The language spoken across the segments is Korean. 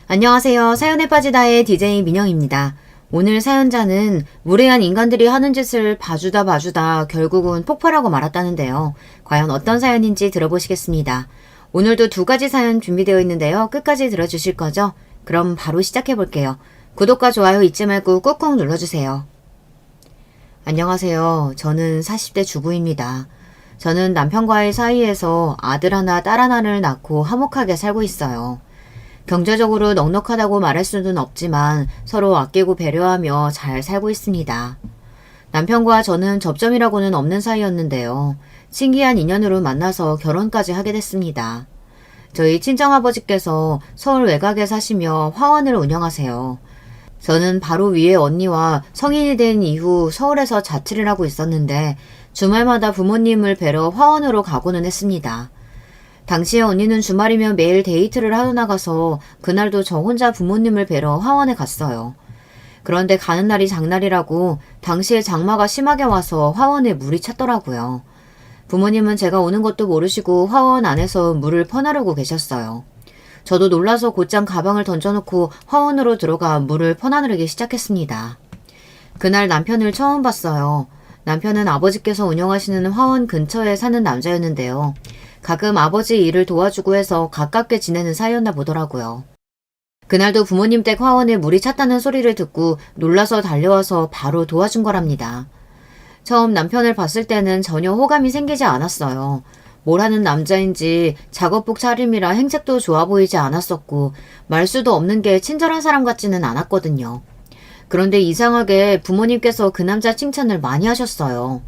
안녕하세요. 사연에 빠지다의 DJ 민영입니다. 오늘 사연자는 무례한 인간들이 하는 짓을 봐주다 결국은 폭발하고 말았다는데요. 과연 어떤 사연인지 들어보시겠습니다. 오늘도 두 가지 사연 준비되어 있는데요. 끝까지 들어주실 거죠? 그럼 바로 시작해 볼게요. 구독과 좋아요 잊지 말고 꾹꾹 눌러주세요. 안녕하세요. 저는 40대 주부입니다. 저는 남편과의 사이에서 아들 하나, 딸 하나를 낳고 화목하게 살고 있어요. 경제적으로 넉넉하다고 말할 수는 없지만 서로 아끼고 배려하며 잘 살고 있습니다. 남편과 저는 접점이라고는 없는 사이였는데요. 신기한 인연으로 만나서 결혼까지 하게 됐습니다. 저희 친정아버지께서 서울 외곽에 사시며 화원을 운영하세요. 저는 바로 위에 언니와 성인이 된 이후 서울에서 자취를 하고 있었는데 주말마다 부모님을 뵈러 화원으로 가고는 했습니다. 당시에 언니는 주말이면 매일 데이트를 하러 나가서 그날도 저 혼자 부모님을 뵈러 화원에 갔어요. 그런데 가는 날이 장날이라고 당시에 장마가 심하게 와서 화원에 물이 찼더라고요. 부모님은 제가 오는 것도 모르시고 화원 안에서 물을 퍼나르고 계셨어요. 저도 놀라서 곧장 가방을 던져놓고 화원으로 들어가 물을 퍼나르기 시작했습니다. 그날 남편을 처음 봤어요. 남편은 아버지께서 운영하시는 화원 근처에 사는 남자였는데요. 가끔 아버지 일을 도와주고 해서 가깝게 지내는 사이였나 보더라고요. 그날도 부모님 댁 화원에 물이 찼다는 소리를 듣고 놀라서 달려와서 바로 도와준 거랍니다. 처음 남편을 봤을 때는 전혀 호감이 생기지 않았어요. 뭘 하는 남자인지 작업복 차림이라 행색도 좋아 보이지 않았었고 말수도 없는 게 친절한 사람 같지는 않았거든요. 그런데 이상하게 부모님께서 그 남자 칭찬을 많이 하셨어요.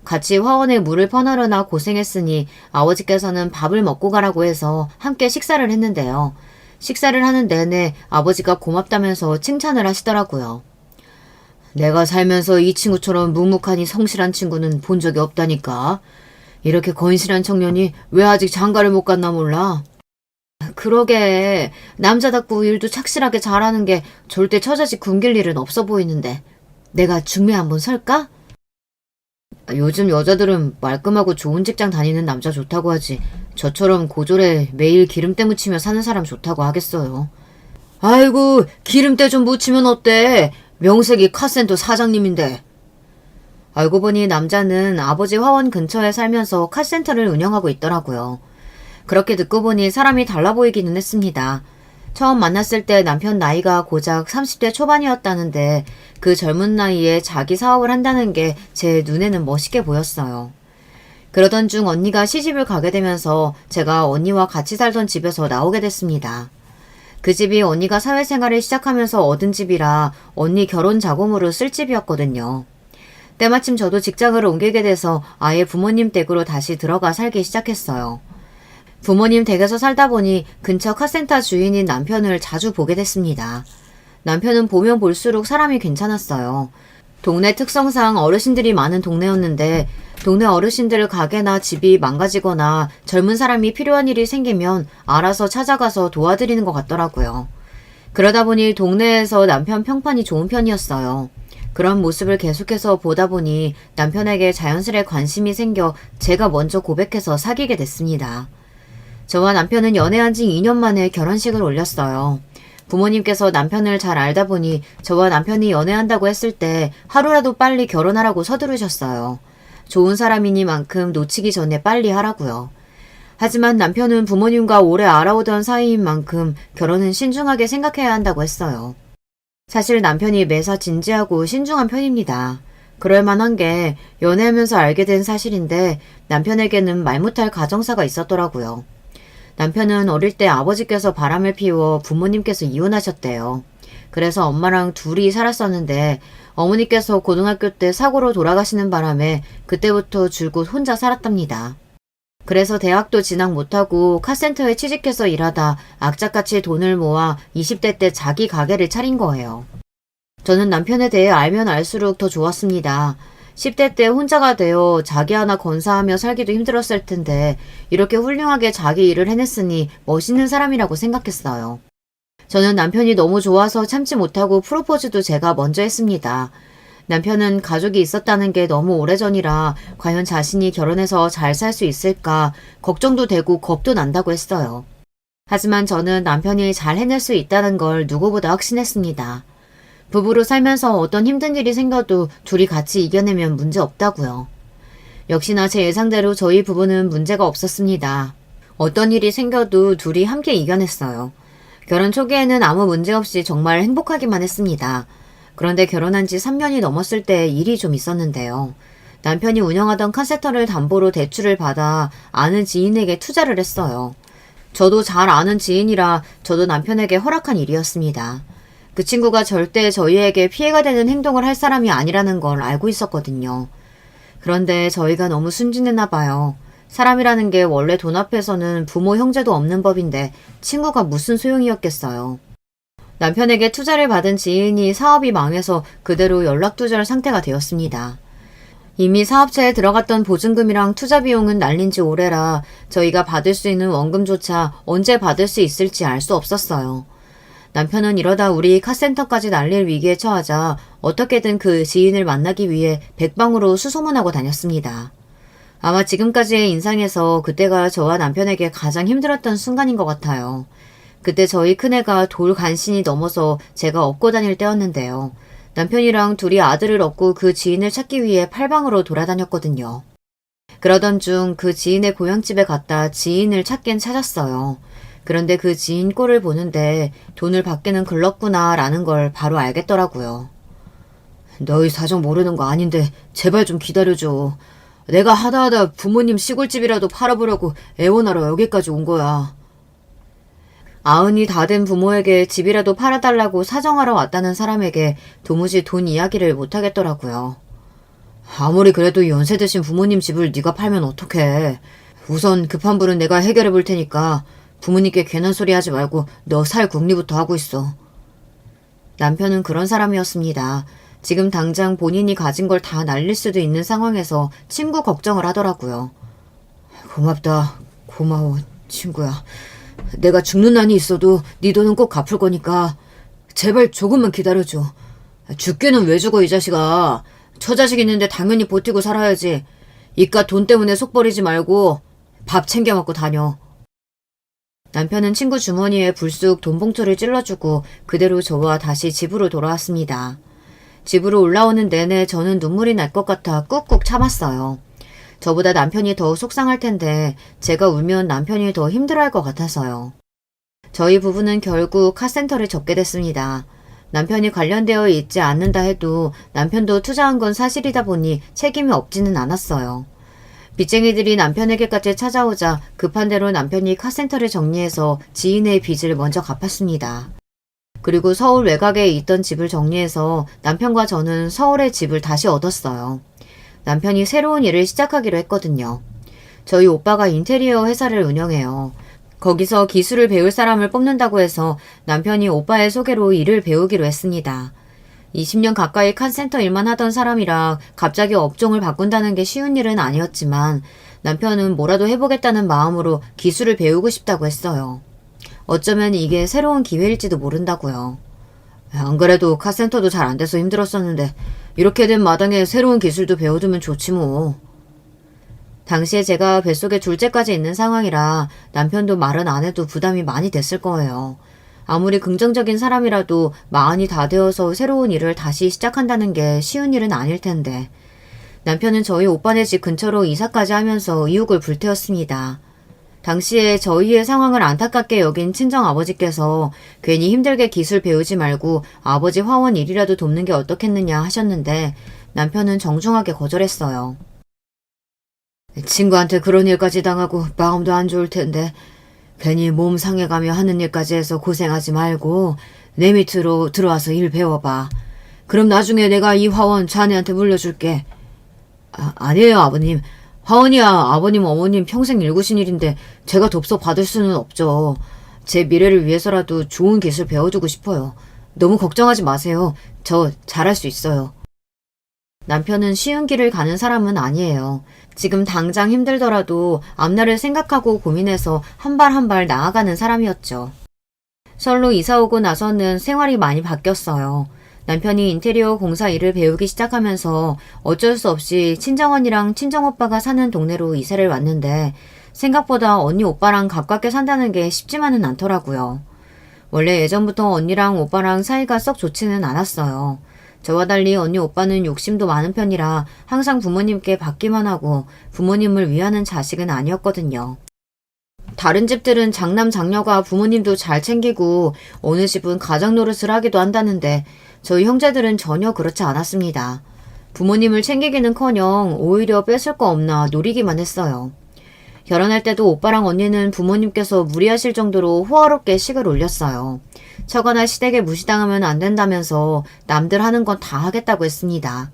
같이 화원에 물을 퍼나르나 고생했으니 아버지께서는 밥을 먹고 가라고 해서 함께 식사를 했는데요. 식사를 하는 내내 아버지가 고맙다면서 칭찬을 하시더라고요. 내가 살면서 이 친구처럼 묵묵하니 성실한 친구는 본 적이 없다니까. 이렇게 건실한 청년이 왜 아직 장가를 못 갔나 몰라. 그러게 남자답고 일도 착실하게 잘하는 게 절대 처자식 굶길 일은 없어 보이는데 내가 중매 한번 설까? 요즘 여자들은 말끔하고 좋은 직장 다니는 남자 좋다고 하지 저처럼 고졸에 매일 기름때 묻히며 사는 사람 좋다고 하겠어요. 아이고 기름때 좀 묻히면 어때? 명색이 카센터 사장님인데. 알고 보니 남자는 아버지 화원 근처에 살면서 카센터를 운영하고 있더라고요. 그렇게 듣고 보니 사람이 달라 보이기는 했습니다. 처음 만났을 때 남편 나이가 고작 30대 초반이었다는데 그 젊은 나이에 자기 사업을 한다는 게 제 눈에는 멋있게 보였어요. 그러던 중 언니가 시집을 가게 되면서 제가 언니와 같이 살던 집에서 나오게 됐습니다. 그 집이 언니가 사회생활을 시작하면서 얻은 집이라 언니 결혼 자금으로 쓸 집이었거든요. 때마침 저도 직장을 옮기게 돼서 아예 부모님 댁으로 다시 들어가 살기 시작했어요. 부모님 댁에서 살다 보니 근처 카센터 주인인 남편을 자주 보게 됐습니다. 남편은 보면 볼수록 사람이 괜찮았어요. 동네 특성상 어르신들이 많은 동네였는데 동네 어르신들 가게나 집이 망가지거나 젊은 사람이 필요한 일이 생기면 알아서 찾아가서 도와드리는 것 같더라고요. 그러다 보니 동네에서 남편 평판이 좋은 편이었어요. 그런 모습을 계속해서 보다 보니 남편에게 자연스레 관심이 생겨 제가 먼저 고백해서 사귀게 됐습니다. 저와 남편은 연애한 지 2년 만에 결혼식을 올렸어요. 부모님께서 남편을 잘 알다 보니 저와 남편이 연애한다고 했을 때 하루라도 빨리 결혼하라고 서두르셨어요. 좋은 사람이니만큼 놓치기 전에 빨리 하라고요. 하지만 남편은 부모님과 오래 알아오던 사이인 만큼 결혼은 신중하게 생각해야 한다고 했어요. 사실 남편이 매사 진지하고 신중한 편입니다. 그럴 만한 게 연애하면서 알게 된 사실인데 남편에게는 말 못할 가정사가 있었더라고요. 남편은 어릴 때 아버지께서 바람을 피워 부모님께서 이혼하셨대요. 그래서 엄마랑 둘이 살았었는데 어머니께서 고등학교 때 사고로 돌아가시는 바람에 그때부터 줄곧 혼자 살았답니다. 그래서 대학도 진학 못하고 카센터에 취직해서 일하다 악착같이 돈을 모아 20대 때 자기 가게를 차린 거예요. 저는 남편에 대해 알면 알수록 더 좋았습니다. 10대 때 혼자가 되어 자기 하나 건사하며 살기도 힘들었을 텐데 이렇게 훌륭하게 자기 일을 해냈으니 멋있는 사람이라고 생각했어요. 저는 남편이 너무 좋아서 참지 못하고 프로포즈도 제가 먼저 했습니다. 남편은 가족이 있었다는 게 너무 오래전이라 과연 자신이 결혼해서 잘 살 수 있을까 걱정도 되고 겁도 난다고 했어요. 하지만 저는 남편이 잘 해낼 수 있다는 걸 누구보다 확신했습니다. 부부로 살면서 어떤 힘든 일이 생겨도 둘이 같이 이겨내면 문제 없다고요. 역시나 제 예상대로 저희 부부는 문제가 없었습니다. 어떤 일이 생겨도 둘이 함께 이겨냈어요. 결혼 초기에는 아무 문제 없이 정말 행복하기만 했습니다. 그런데 결혼한 지 3년이 넘었을 때 일이 좀 있었는데요. 남편이 운영하던 카센터를 담보로 대출을 받아 아는 지인에게 투자를 했어요. 저도 잘 아는 지인이라 저도 남편에게 허락한 일이었습니다. 그 친구가 절대 저희에게 피해가 되는 행동을 할 사람이 아니라는 걸 알고 있었거든요. 그런데 저희가 너무 순진했나 봐요. 사람이라는 게 원래 돈 앞에서는 부모 형제도 없는 법인데 친구가 무슨 소용이었겠어요. 남편에게 투자를 받은 지인이 사업이 망해서 그대로 연락두절 상태가 되었습니다. 이미 사업체에 들어갔던 보증금이랑 투자 비용은 날린 지 오래라 저희가 받을 수 있는 원금조차 언제 받을 수 있을지 알 수 없었어요. 남편은 이러다 우리 카센터까지 날릴 위기에 처하자 어떻게든 그 지인을 만나기 위해 백방으로 수소문하고 다녔습니다. 아마 지금까지의 인상에서 그때가 저와 남편에게 가장 힘들었던 순간인 것 같아요. 그때 저희 큰애가 돌 간신히 넘어서 제가 업고 다닐 때였는데요. 남편이랑 둘이 아들을 얻고 그 지인을 찾기 위해 팔방으로 돌아다녔거든요. 그러던 중 그 지인의 고향집에 갔다 지인을 찾긴 찾았어요. 그런데 그 지인 꼴을 보는데 돈을 받기는 글렀구나 라는 걸 바로 알겠더라고요. 너희 사정 모르는 거 아닌데 제발 좀 기다려줘. 내가 하다하다 부모님 시골집이라도 팔아보려고 애원하러 여기까지 온 거야. 아흔이 다 된 부모에게 집이라도 팔아달라고 사정하러 왔다는 사람에게 도무지 돈 이야기를 못하겠더라고요. 아무리 그래도 연세 드신 부모님 집을 네가 팔면 어떡해. 우선 급한 불은 내가 해결해 볼 테니까 부모님께 괜한 소리 하지 말고 너 살 궁리부터 하고 있어. 남편은 그런 사람이었습니다. 지금 당장 본인이 가진 걸 다 날릴 수도 있는 상황에서 친구 걱정을 하더라고요. 고맙다. 고마워, 친구야. 내가 죽는 난이 있어도 네 돈은 꼭 갚을 거니까 제발 조금만 기다려줘. 죽기는 왜 죽어 이 자식아. 처자식 있는데 당연히 버티고 살아야지. 이깟 돈 때문에 속 버리지 말고 밥 챙겨 먹고 다녀. 남편은 친구 주머니에 불쑥 돈 봉투를 찔러주고 그대로 저와 다시 집으로 돌아왔습니다. 집으로 올라오는 내내 저는 눈물이 날 것 같아 꾹꾹 참았어요. 저보다 남편이 더 속상할 텐데 제가 울면 남편이 더 힘들어할 것 같아서요. 저희 부부는 결국 카센터를 접게 됐습니다. 남편이 관련되어 있지 않는다 해도 남편도 투자한 건 사실이다 보니 책임이 없지는 않았어요. 빚쟁이들이 남편에게까지 찾아오자 급한 대로 남편이 카센터를 정리해서 지인의 빚을 먼저 갚았습니다. 그리고 서울 외곽에 있던 집을 정리해서 남편과 저는 서울의 집을 다시 얻었어요. 남편이 새로운 일을 시작하기로 했거든요. 저희 오빠가 인테리어 회사를 운영해요. 거기서 기술을 배울 사람을 뽑는다고 해서 남편이 오빠의 소개로 일을 배우기로 했습니다. 20년 가까이 카센터 일만 하던 사람이라 갑자기 업종을 바꾼다는 게 쉬운 일은 아니었지만 남편은 뭐라도 해보겠다는 마음으로 기술을 배우고 싶다고 했어요. 어쩌면 이게 새로운 기회일지도 모른다고요. 안 그래도 카센터도 잘 안 돼서 힘들었었는데 이렇게 된 마당에 새로운 기술도 배워두면 좋지 뭐. 당시에 제가 뱃속에 둘째까지 있는 상황이라 남편도 말은 안 해도 부담이 많이 됐을 거예요. 아무리 긍정적인 사람이라도 마흔이 다 되어서 새로운 일을 다시 시작한다는 게 쉬운 일은 아닐 텐데. 남편은 저희 오빠네 집 근처로 이사까지 하면서 이육을 불태웠습니다. 당시에 저희의 상황을 안타깝게 여긴 친정아버지께서 괜히 힘들게 기술 배우지 말고 아버지 화원 일이라도 돕는 게 어떻겠느냐 하셨는데 남편은 정중하게 거절했어요. 친구한테 그런 일까지 당하고 마음도 안 좋을 텐데 괜히 몸 상해가며 하는 일까지 해서 고생하지 말고 내 밑으로 들어와서 일 배워봐. 그럼 나중에 내가 이 화원 자네한테 물려줄게. 아니에요 아버님. 화원이야 아버님 어머님 평생 일구신 일인데 제가 돕서 받을 수는 없죠. 제 미래를 위해서라도 좋은 기술 배워두고 싶어요. 너무 걱정하지 마세요. 저 잘할 수 있어요. 남편은 쉬운 길을 가는 사람은 아니에요. 지금 당장 힘들더라도 앞날을 생각하고 고민해서 한 발 한 발 나아가는 사람이었죠. 서울로 이사 오고 나서는 생활이 많이 바뀌었어요. 남편이 인테리어 공사 일을 배우기 시작하면서 어쩔 수 없이 친정언니랑 친정오빠가 사는 동네로 이사를 왔는데 생각보다 언니 오빠랑 가깝게 산다는 게 쉽지만은 않더라고요. 원래 예전부터 언니랑 오빠랑 사이가 썩 좋지는 않았어요. 저와 달리 언니 오빠는 욕심도 많은 편이라 항상 부모님께 받기만 하고 부모님을 위하는 자식은 아니었거든요. 다른 집들은 장남 장녀가 부모님도 잘 챙기고 어느 집은 가정 노릇을 하기도 한다는데 저희 형제들은 전혀 그렇지 않았습니다. 부모님을 챙기기는커녕 오히려 뺏을 거 없나 노리기만 했어요. 결혼할 때도 오빠랑 언니는 부모님께서 무리하실 정도로 호화롭게 식을 올렸어요. 처가나 시댁에 무시당하면 안 된다면서 남들 하는 건 다 하겠다고 했습니다.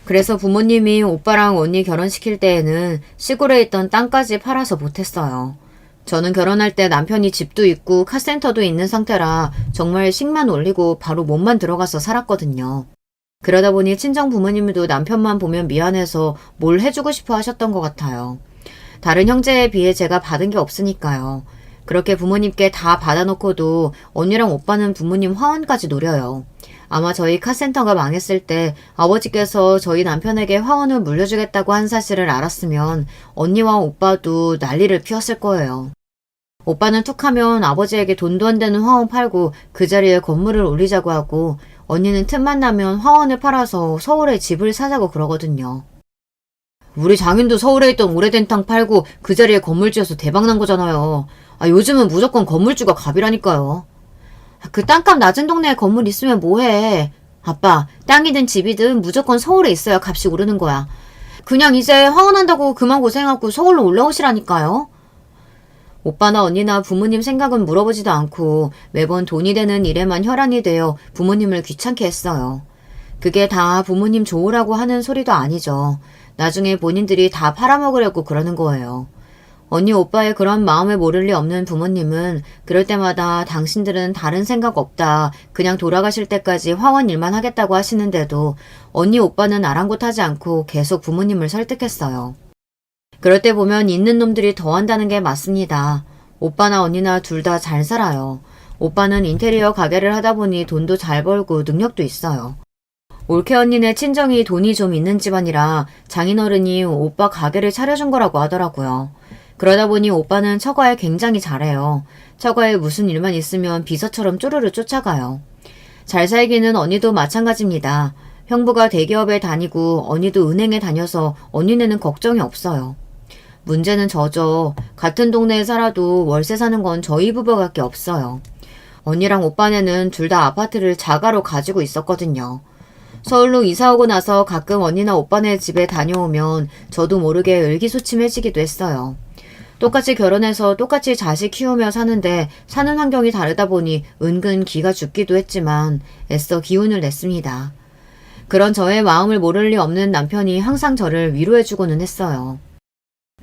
그래서 부모님이 오빠랑 언니 결혼시킬 때에는 시골에 있던 땅까지 팔아서 못했어요. 저는 결혼할 때 남편이 집도 있고 카센터도 있는 상태라 정말 식만 올리고 바로 몸만 들어가서 살았거든요. 그러다 보니 친정 부모님도 남편만 보면 미안해서 뭘 해주고 싶어 하셨던 것 같아요. 다른 형제에 비해 제가 받은 게 없으니까요. 그렇게 부모님께 다 받아놓고도 언니랑 오빠는 부모님 화원까지 노려요. 아마 저희 카센터가 망했을 때 아버지께서 저희 남편에게 화원을 물려주겠다고 한 사실을 알았으면 언니와 오빠도 난리를 피웠을 거예요. 오빠는 툭하면 아버지에게 돈도 안 되는 화원 팔고 그 자리에 건물을 올리자고 하고 언니는 틈만 나면 화원을 팔아서 서울에 집을 사자고 그러거든요. 우리 장인도 서울에 있던 오래된 땅 팔고 그 자리에 건물 지어서 대박난 거잖아요. 요즘은 무조건 건물주가 갑이라니까요. 그 땅값 낮은 동네에 건물 있으면 뭐해. 아빠, 땅이든 집이든 무조건 서울에 있어야 값이 오르는 거야. 그냥 이제 화원한다고 그만 고생하고 서울로 올라오시라니까요. 오빠나 언니나 부모님 생각은 물어보지도 않고 매번 돈이 되는 일에만 혈안이 되어 부모님을 귀찮게 했어요. 그게 다 부모님 좋으라고 하는 소리도 아니죠. 나중에 본인들이 다 팔아먹으려고 그러는 거예요. 언니 오빠의 그런 마음을 모를 리 없는 부모님은 그럴 때마다 당신들은 다른 생각 없다. 그냥 돌아가실 때까지 화원 일만 하겠다고 하시는데도 언니 오빠는 아랑곳하지 않고 계속 부모님을 설득했어요. 그럴 때 보면 있는 놈들이 더 한다는 게 맞습니다. 오빠나 언니나 둘 다 잘 살아요. 오빠는 인테리어 가게를 하다 보니 돈도 잘 벌고 능력도 있어요. 올케 언니네 친정이 돈이 좀 있는 집안이라 장인어른이 오빠 가게를 차려준 거라고 하더라고요. 그러다 보니 오빠는 처가에 굉장히 잘해요. 처가에 무슨 일만 있으면 비서처럼 쪼르르 쫓아가요. 잘 살기는 언니도 마찬가지입니다. 형부가 대기업에 다니고 언니도 은행에 다녀서 언니네는 걱정이 없어요. 문제는 저죠. 같은 동네에 살아도 월세 사는 건 저희 부부밖에 없어요. 언니랑 오빠네는 둘 다 아파트를 자가로 가지고 있었거든요. 서울로 이사 오고 나서 가끔 언니나 오빠네 집에 다녀오면 저도 모르게 의기소침해지기도 했어요. 똑같이 결혼해서 똑같이 자식 키우며 사는데 사는 환경이 다르다 보니 은근 기가 죽기도 했지만 애써 기운을 냈습니다. 그런 저의 마음을 모를 리 없는 남편이 항상 저를 위로해주고는 했어요.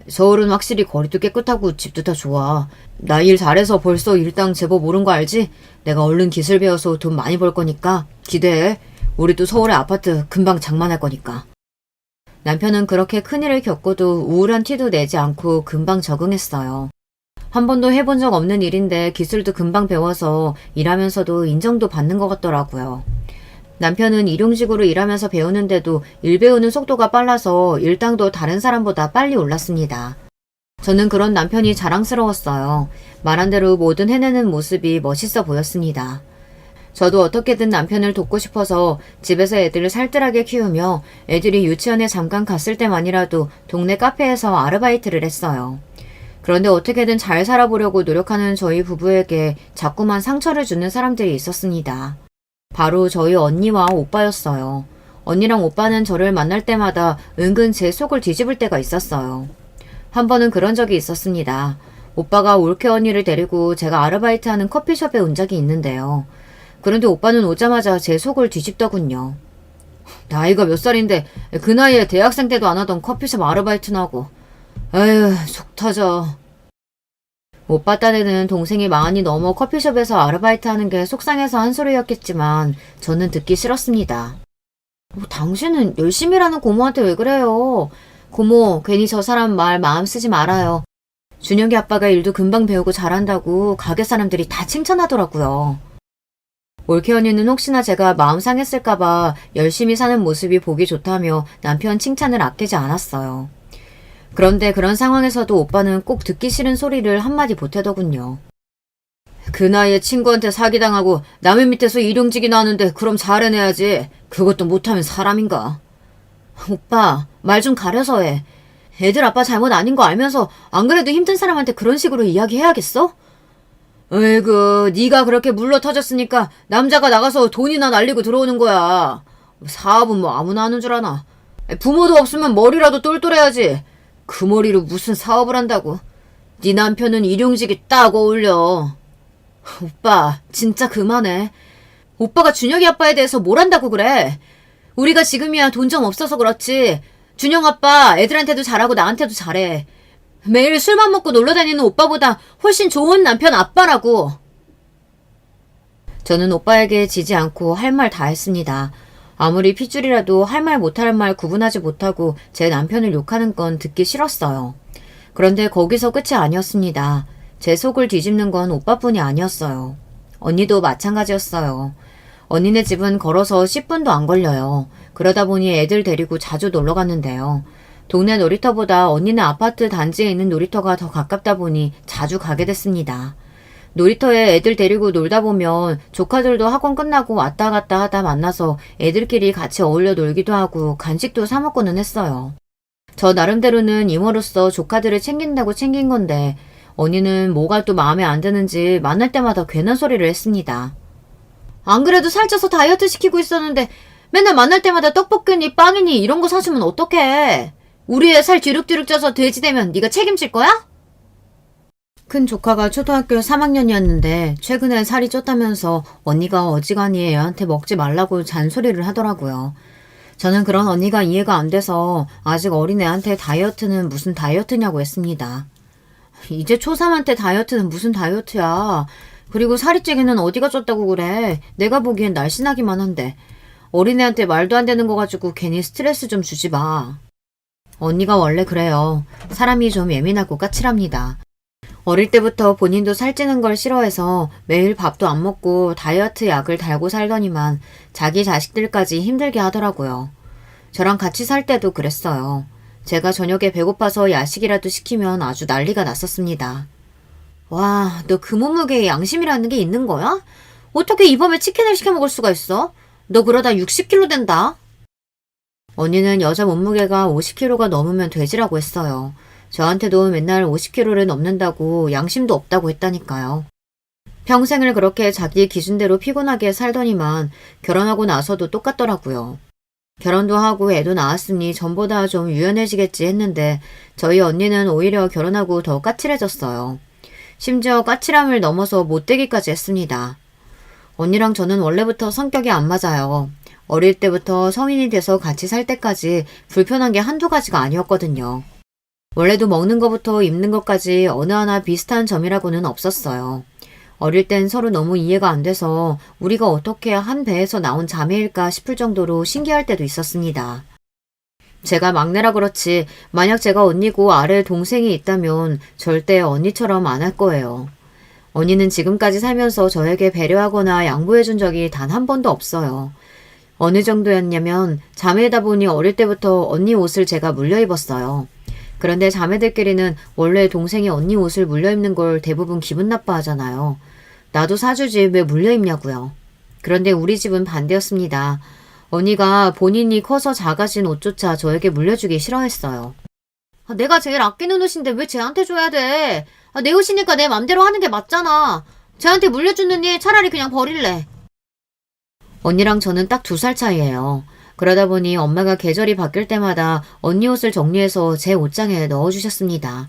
서울은 확실히 거리도 깨끗하고 집도 다 좋아. 나 일 잘해서 벌써 일당 제법 오른 거 알지? 내가 얼른 기술 배워서 돈 많이 벌 거니까 기대해. 우리도 서울에 아파트 금방 장만할 거니까. 남편은 그렇게 큰일을 겪고도 우울한 티도 내지 않고 금방 적응했어요. 한 번도 해본 적 없는 일인데 기술도 금방 배워서 일하면서도 인정도 받는 것 같더라고요. 남편은 일용직으로 일하면서 배우는데도 일 배우는 속도가 빨라서 일당도 다른 사람보다 빨리 올랐습니다. 저는 그런 남편이 자랑스러웠어요. 말한 대로 뭐든 해내는 모습이 멋있어 보였습니다. 저도 어떻게든 남편을 돕고 싶어서 집에서 애들을 살뜰하게 키우며 애들이 유치원에 잠깐 갔을 때만이라도 동네 카페에서 아르바이트를 했어요. 그런데 어떻게든 잘 살아보려고 노력하는 저희 부부에게 자꾸만 상처를 주는 사람들이 있었습니다. 바로 저희 언니와 오빠였어요. 언니랑 오빠는 저를 만날 때마다 은근 제 속을 뒤집을 때가 있었어요. 한 번은 그런 적이 있었습니다. 오빠가 올케 언니를 데리고 제가 아르바이트하는 커피숍에 온 적이 있는데요. 그런데 오빠는 오자마자 제 속을 뒤집더군요. 나이가 몇 살인데 그 나이에 대학생 때도 안 하던 커피숍 아르바이트나 하고. 에휴, 속 터져. 오빠 딴에는 동생이 40이 넘어 커피숍에서 아르바이트 하는 게 속상해서 한 소리였겠지만 저는 듣기 싫었습니다. 당신은 열심히 일하는 고모한테 왜 그래요? 고모, 괜히 저 사람 말 마음 쓰지 말아요. 준혁이 아빠가 일도 금방 배우고 잘한다고 가게 사람들이 다 칭찬하더라고요. 올케 언니는 혹시나 제가 마음 상했을까봐 열심히 사는 모습이 보기 좋다며 남편 칭찬을 아끼지 않았어요. 그런데 그런 상황에서도 오빠는 꼭 듣기 싫은 소리를 한마디 보태더군요. 그 나이에 친구한테 사기당하고 남의 밑에서 일용직이나 하는데 그럼 잘해내야지. 그것도 못하면 사람인가. 오빠, 말 좀 가려서 해. 애들 아빠 잘못 아닌 거 알면서 안 그래도 힘든 사람한테 그런 식으로 이야기해야겠어? 에이구, 네가 그렇게 물러 터졌으니까 남자가 나가서 돈이나 날리고 들어오는 거야. 사업은 뭐 아무나 하는 줄 아나. 부모도 없으면 머리라도 똘똘해야지. 그 머리로 무슨 사업을 한다고. 네 남편은 일용직이 딱 어울려. 오빠, 진짜 그만해. 오빠가 준혁이 아빠에 대해서 뭘 안다고 그래. 우리가 지금이야 돈 좀 없어서 그렇지. 준영 아빠 애들한테도 잘하고 나한테도 잘해. 매일 술만 먹고 놀러다니는 오빠보다 훨씬 좋은 남편 아빠라고. 저는 오빠에게 지지 않고 할 말 다 했습니다. 아무리 핏줄이라도 할 말 못할 말 구분하지 못하고 제 남편을 욕하는 건 듣기 싫었어요. 그런데 거기서 끝이 아니었습니다. 제 속을 뒤집는 건 오빠뿐이 아니었어요. 언니도 마찬가지였어요. 언니네 집은 걸어서 10분도 안 걸려요. 그러다 보니 애들 데리고 자주 놀러 갔는데요. 동네 놀이터보다 언니네 아파트 단지에 있는 놀이터가 더 가깝다 보니 자주 가게 됐습니다. 놀이터에 애들 데리고 놀다 보면 조카들도 학원 끝나고 왔다 갔다 하다 만나서 애들끼리 같이 어울려 놀기도 하고 간식도 사 먹고는 했어요. 저 나름대로는 이모로서 조카들을 챙긴다고 챙긴 건데 언니는 뭐가 또 마음에 안 드는지 만날 때마다 괜한 소리를 했습니다. 안 그래도 살쪄서 다이어트 시키고 있었는데 맨날 만날 때마다 떡볶이니 빵이니 이런 거 사주면 어떡해. 우리 애 살 뒤룩뒤룩 쪄서 돼지 되면 네가 책임질 거야? 큰 조카가 초등학교 3학년이었는데 최근에 살이 쪘다면서 언니가 어지간히 애한테 먹지 말라고 잔소리를 하더라고요. 저는 그런 언니가 이해가 안 돼서 아직 어린 애한테 다이어트는 무슨 다이어트냐고 했습니다. 이제 초3한테 다이어트는 무슨 다이어트야. 그리고 살이 찌기는 어디가 쪘다고 그래. 내가 보기엔 날씬하기만 한데. 어린애한테 말도 안 되는 거 가지고 괜히 스트레스 좀 주지 마. 언니가 원래 그래요. 사람이 좀 예민하고 까칠합니다. 어릴 때부터 본인도 살찌는 걸 싫어해서 매일 밥도 안 먹고 다이어트 약을 달고 살더니만 자기 자식들까지 힘들게 하더라고요. 저랑 같이 살 때도 그랬어요. 제가 저녁에 배고파서 야식이라도 시키면 아주 난리가 났었습니다. 와, 너 그 몸무게에 양심이라는 게 있는 거야? 어떻게 이 밤에 치킨을 시켜 먹을 수가 있어? 너 그러다 60kg 된다. 언니는 여자 몸무게가 50kg가 넘으면 돼지라고 했어요. 저한테도 맨날 50kg를 넘는다고 양심도 없다고 했다니까요. 평생을 그렇게 자기 기준대로 피곤하게 살더니만 결혼하고 나서도 똑같더라고요. 결혼도 하고 애도 낳았으니 전보다 좀 유연해지겠지 했는데 저희 언니는 오히려 결혼하고 더 까칠해졌어요. 심지어 까칠함을 넘어서 못되기까지 했습니다. 언니랑 저는 원래부터 성격이 안 맞아요. 어릴 때부터 성인이 돼서 같이 살 때까지 불편한 게 한두 가지가 아니었거든요. 원래도 먹는 것부터 입는 것까지 어느 하나 비슷한 점이라고는 없었어요. 어릴 땐 서로 너무 이해가 안 돼서 우리가 어떻게 한 배에서 나온 자매일까 싶을 정도로 신기할 때도 있었습니다. 제가 막내라 그렇지 만약 제가 언니고 아래 동생이 있다면 절대 언니처럼 안 할 거예요. 언니는 지금까지 살면서 저에게 배려하거나 양보해준 적이 단 한 번도 없어요. 어느 정도였냐면 자매다 보니 어릴 때부터 언니 옷을 제가 물려 입었어요. 그런데 자매들끼리는 원래 동생이 언니 옷을 물려 입는 걸 대부분 기분 나빠하잖아요. 나도 사주지 왜 물려 입냐고요. 그런데 우리 집은 반대였습니다. 언니가 본인이 커서 작아진 옷조차 저에게 물려주기 싫어했어요. 내가 제일 아끼는 옷인데 왜 쟤한테 줘야 돼? 내 옷이니까 내 맘대로 하는 게 맞잖아. 쟤한테 물려주느니 차라리 그냥 버릴래. 언니랑 저는 딱 2살 차이예요. 그러다 보니 엄마가 계절이 바뀔 때마다 언니 옷을 정리해서 제 옷장에 넣어주셨습니다.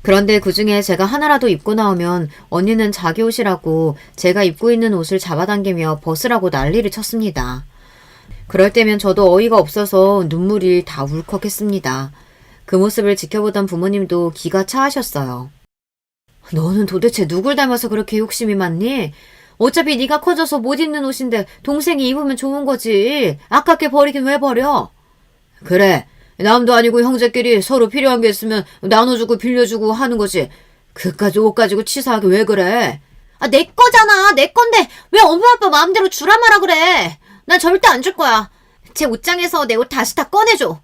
그런데 그중에 제가 하나라도 입고 나오면 언니는 자기 옷이라고 제가 입고 있는 옷을 잡아당기며 벗으라고 난리를 쳤습니다. 그럴 때면 저도 어이가 없어서 눈물이 다 울컥했습니다. 그 모습을 지켜보던 부모님도 기가 차하셨어요. 너는 도대체 누굴 닮아서 그렇게 욕심이 많니? 어차피 네가 커져서 못 입는 옷인데 동생이 입으면 좋은 거지. 아깝게 버리긴 왜 버려? 그래. 남도 아니고 형제끼리 서로 필요한 게 있으면 나눠주고 빌려주고 하는 거지. 그까지 옷 가지고 치사하게 왜 그래? 내 거잖아. 내 건데 왜 엄마 아빠 마음대로 주라 마라 그래. 난 절대 안 줄 거야. 제 옷장에서 내 옷 다시 다 꺼내줘.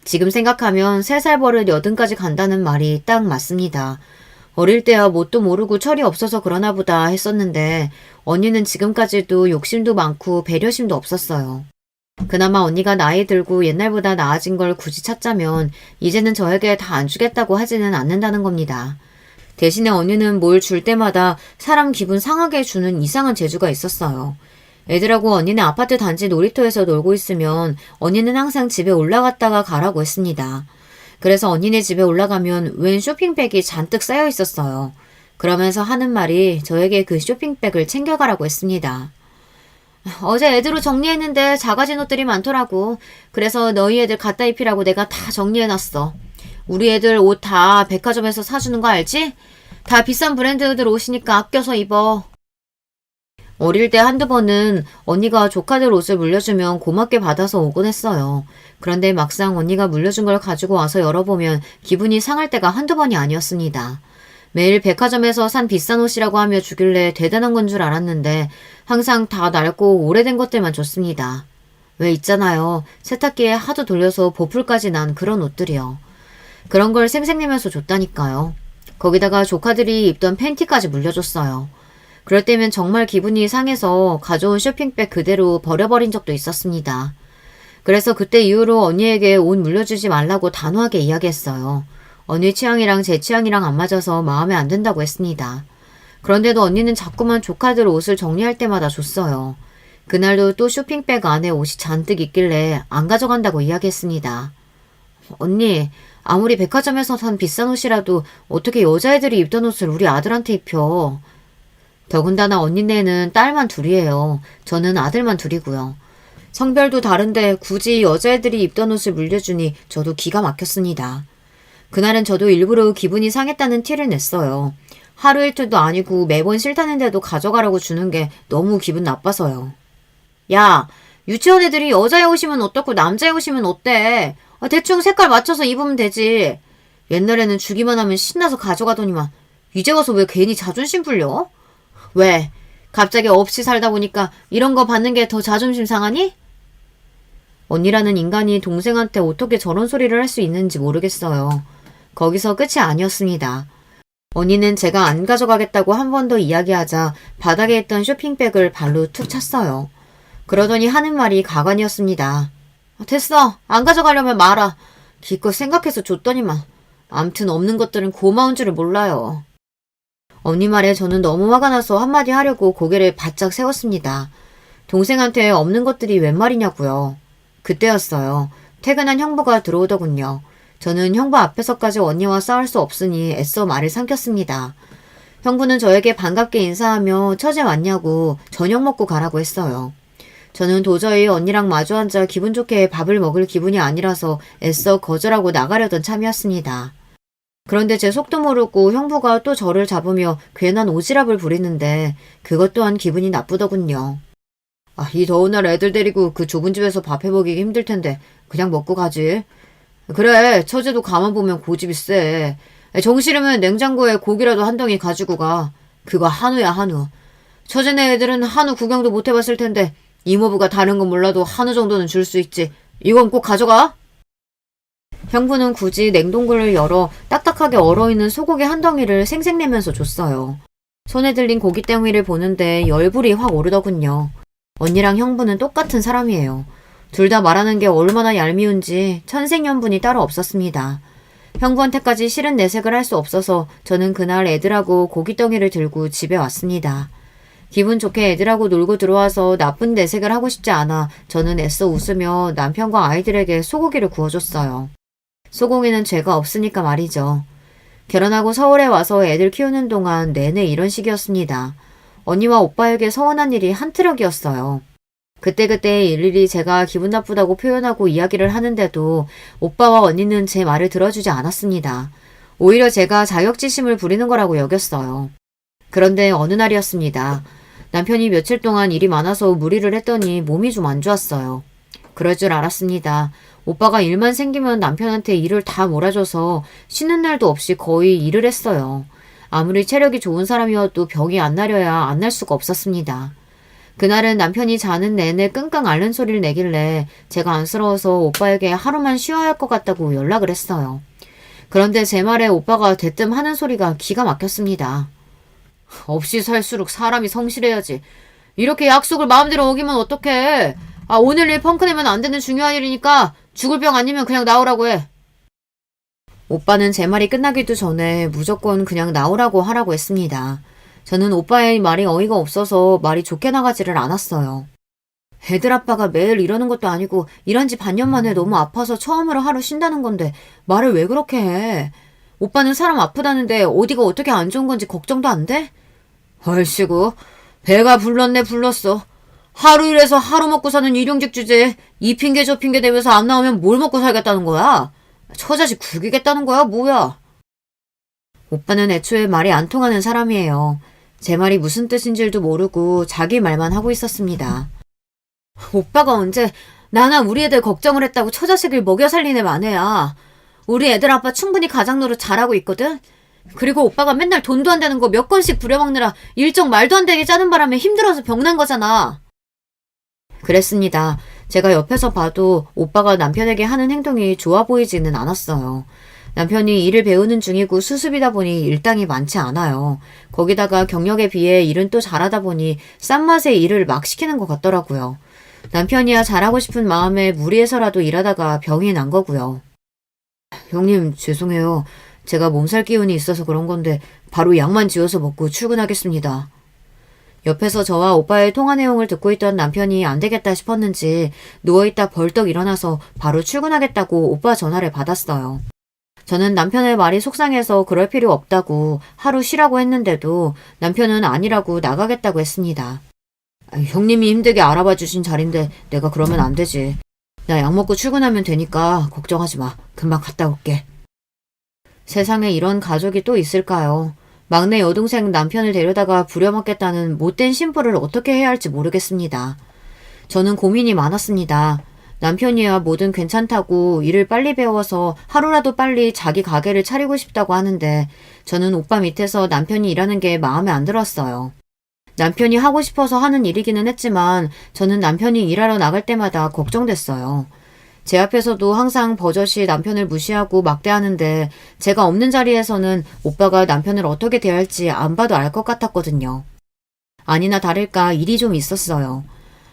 지금 생각하면 3살 버릇 80까지 간다는 말이 딱 맞습니다. 어릴 때야 뭣도 모르고 철이 없어서 그러나 보다 했었는데 언니는 지금까지도 욕심도 많고 배려심도 없었어요. 그나마 언니가 나이 들고 옛날보다 나아진 걸 굳이 찾자면 이제는 저에게 다 안 주겠다고 하지는 않는다는 겁니다. 대신에 언니는 뭘 줄 때마다 사람 기분 상하게 주는 이상한 재주가 있었어요. 애들하고 언니네 아파트 단지 놀이터에서 놀고 있으면 언니는 항상 집에 올라갔다가 가라고 했습니다. 그래서 언니네 집에 올라가면 웬 쇼핑백이 잔뜩 쌓여 있었어요. 그러면서 하는 말이 저에게 그 쇼핑백을 챙겨가라고 했습니다. 어제 애들로 정리했는데 작아진 옷들이 많더라고. 그래서 너희 애들 갖다 입히라고 내가 다 정리해놨어. 우리 애들 옷 다 백화점에서 사주는 거 알지? 다 비싼 브랜드들 옷이니까 아껴서 입어. 어릴 때 한두 번은 언니가 조카들 옷을 물려주면 고맙게 받아서 오곤 했어요. 그런데 막상 언니가 물려준 걸 가지고 와서 열어보면 기분이 상할 때가 한두 번이 아니었습니다. 매일 백화점에서 산 비싼 옷이라고 하며 주길래 대단한 건 줄 알았는데 항상 다 낡고 오래된 것들만 줬습니다. 왜 있잖아요. 세탁기에 하도 돌려서 보풀까지 난 그런 옷들이요. 그런 걸 생색내면서 줬다니까요. 거기다가 조카들이 입던 팬티까지 물려줬어요. 그럴 때면 정말 기분이 상해서 가져온 쇼핑백 그대로 버려버린 적도 있었습니다. 그래서 그때 이후로 언니에게 옷 물려주지 말라고 단호하게 이야기했어요. 언니 취향이랑 제 취향이랑 안 맞아서 마음에 안 든다고 했습니다. 그런데도 언니는 자꾸만 조카들 옷을 정리할 때마다 줬어요. 그날도 또 쇼핑백 안에 옷이 잔뜩 있길래 안 가져간다고 이야기했습니다. 언니, 아무리 백화점에서 산 비싼 옷이라도 어떻게 여자애들이 입던 옷을 우리 아들한테 입혀. 더군다나 언니네는 딸만 둘이에요. 저는 아들만 둘이고요. 성별도 다른데 굳이 여자애들이 입던 옷을 물려주니 저도 기가 막혔습니다. 그날은 저도 일부러 기분이 상했다는 티를 냈어요. 하루 이틀도 아니고 매번 싫다는데도 가져가라고 주는 게 너무 기분 나빠서요. 야, 유치원 애들이 여자애 옷이면 어떻고 남자애 옷이면 어때? 대충 색깔 맞춰서 입으면 되지. 옛날에는 주기만 하면 신나서 가져가더니만 이제 와서 왜 괜히 자존심 풀려? 왜? 갑자기 없이 살다 보니까 이런 거 받는 게 더 자존심 상하니? 언니라는 인간이 동생한테 어떻게 저런 소리를 할 수 있는지 모르겠어요. 거기서 끝이 아니었습니다. 언니는 제가 안 가져가겠다고 한 번 더 이야기하자 바닥에 있던 쇼핑백을 발로 툭 찼어요. 그러더니 하는 말이 가관이었습니다. 됐어. 안 가져가려면 말아. 기껏 생각해서 줬더니만. 암튼 없는 것들은 고마운 줄을 몰라요. 언니 말에 저는 너무 화가 나서 한마디 하려고 고개를 바짝 세웠습니다. 동생한테 없는 것들이 웬 말이냐고요. 그때였어요. 퇴근한 형부가 들어오더군요. 저는 형부 앞에서까지 언니와 싸울 수 없으니 애써 말을 삼켰습니다. 형부는 저에게 반갑게 인사하며 처제 왔냐고 저녁 먹고 가라고 했어요. 저는 도저히 언니랑 마주 앉아 기분 좋게 밥을 먹을 기분이 아니라서 애써 거절하고 나가려던 참이었습니다. 그런데 제 속도 모르고 형부가 또 저를 잡으며 괜한 오지랖을 부리는데 그것 또한 기분이 나쁘더군요. 이 더운 날 애들 데리고 그 좁은 집에서 밥 해먹이기 힘들 텐데 그냥 먹고 가지. 그래, 처제도 가만 보면 고집이 세. 정 싫으면 냉장고에 고기라도 한 덩이 가지고 가. 그거 한우야, 한우. 처제네 애들은 한우 구경도 못 해봤을 텐데 이모부가 다른 건 몰라도 한우 정도는 줄 수 있지. 이건 꼭 가져가. 형부는 굳이 냉동고를 열어 딱딱하게 얼어있는 소고기 한 덩이를 생색내면서 줬어요. 손에 들린 고깃덩이를 보는데 열불이 확 오르더군요. 언니랑 형부는 똑같은 사람이에요. 둘 다 말하는 게 얼마나 얄미운지 천생연분이 따로 없었습니다. 형부한테까지 싫은 내색을 할 수 없어서 저는 그날 애들하고 고깃덩이를 들고 집에 왔습니다. 기분 좋게 애들하고 놀고 들어와서 나쁜 내색을 하고 싶지 않아 저는 애써 웃으며 남편과 아이들에게 소고기를 구워줬어요. 소고기는 죄가 없으니까 말이죠. 결혼하고 서울에 와서 애들 키우는 동안 내내 이런 식이었습니다. 언니와 오빠에게 서운한 일이 한 트럭이었어요. 그때그때 일일이 제가 기분 나쁘다고 표현하고 이야기를 하는데도 오빠와 언니는 제 말을 들어주지 않았습니다. 오히려 제가 자격지심을 부리는 거라고 여겼어요. 그런데 어느 날이었습니다. 남편이 며칠 동안 일이 많아서 무리를 했더니 몸이 좀 안 좋았어요. 그럴 줄 알았습니다. 오빠가 일만 생기면 남편한테 일을 다 몰아줘서 쉬는 날도 없이 거의 일을 했어요. 아무리 체력이 좋은 사람이어도 병이 안 나려야 안 날 수가 없었습니다. 그날은 남편이 자는 내내 끙끙 앓는 소리를 내길래 제가 안쓰러워서 오빠에게 하루만 쉬어야 할 것 같다고 연락을 했어요. 그런데 제 말에 오빠가 대뜸 하는 소리가 기가 막혔습니다. 없이 살수록 사람이 성실해야지. 이렇게 약속을 마음대로 어기면 어떡해. 오늘 일 펑크내면 안 되는 중요한 일이니까 죽을 병 아니면 그냥 나오라고 해. 오빠는 제 말이 끝나기도 전에 무조건 그냥 나오라고 하라고 했습니다. 저는 오빠의 말이 어이가 없어서 말이 좋게 나가지를 않았어요. 애들 아빠가 매일 이러는 것도 아니고 일한 지 반년 만에 너무 아파서 처음으로 하루 쉰다는 건데 말을 왜 그렇게 해? 오빠는 사람 아프다는데 어디가 어떻게 안 좋은 건지 걱정도 안 돼? 얼씨구, 배가 불렀네 불렀어. 하루 일해서 하루 먹고 사는 일용직 주제에 이 핑계 저 핑계 대면서 안 나오면 뭘 먹고 살겠다는 거야? 처자식 굴기겠다는 거야 뭐야? 오빠는 애초에 말이 안 통하는 사람이에요. 제 말이 무슨 뜻인 줄도 모르고 자기 말만 하고 있었습니다. 오빠가 언제 나나 우리 애들 걱정을 했다고 처자식을 먹여 살린 애 마네야. 우리 애들 아빠 충분히 가장 노릇 잘하고 있거든? 그리고 오빠가 맨날 돈도 안 되는 거 몇 건씩 부려먹느라 일정 말도 안 되게 짜는 바람에 힘들어서 병난 거잖아. 그랬습니다. 제가 옆에서 봐도 오빠가 남편에게 하는 행동이 좋아 보이지는 않았어요. 남편이 일을 배우는 중이고 수습이다 보니 일당이 많지 않아요. 거기다가 경력에 비해 일은 또 잘하다 보니 싼 맛에 일을 막 시키는 것 같더라고요. 남편이야 잘하고 싶은 마음에 무리해서라도 일하다가 병이 난 거고요. 형님 죄송해요. 제가 몸살 기운이 있어서 그런 건데 바로 약만 지어서 먹고 출근하겠습니다. 옆에서 저와 오빠의 통화 내용을 듣고 있던 남편이 안 되겠다 싶었는지 누워있다 벌떡 일어나서 바로 출근하겠다고 오빠 전화를 받았어요. 저는 남편의 말이 속상해서 그럴 필요 없다고 하루 쉬라고 했는데도 남편은 아니라고 나가겠다고 했습니다. 형님이 힘들게 알아봐 주신 자리인데 내가 그러면 안 되지. 나 약 먹고 출근하면 되니까 걱정하지 마. 금방 갔다 올게. 세상에 이런 가족이 또 있을까요? 막내 여동생 남편을 데려다가 부려먹겠다는 못된 심부를 어떻게 해야 할지 모르겠습니다. 저는 고민이 많았습니다. 남편이야 뭐든 괜찮다고 일을 빨리 배워서 하루라도 빨리 자기 가게를 차리고 싶다고 하는데 저는 오빠 밑에서 남편이 일하는 게 마음에 안 들었어요. 남편이 하고 싶어서 하는 일이기는 했지만 저는 남편이 일하러 나갈 때마다 걱정됐어요. 제 앞에서도 항상 버젓이 남편을 무시하고 막대하는데 제가 없는 자리에서는 오빠가 남편을 어떻게 대할지 안 봐도 알 것 같았거든요. 아니나 다를까 일이 좀 있었어요.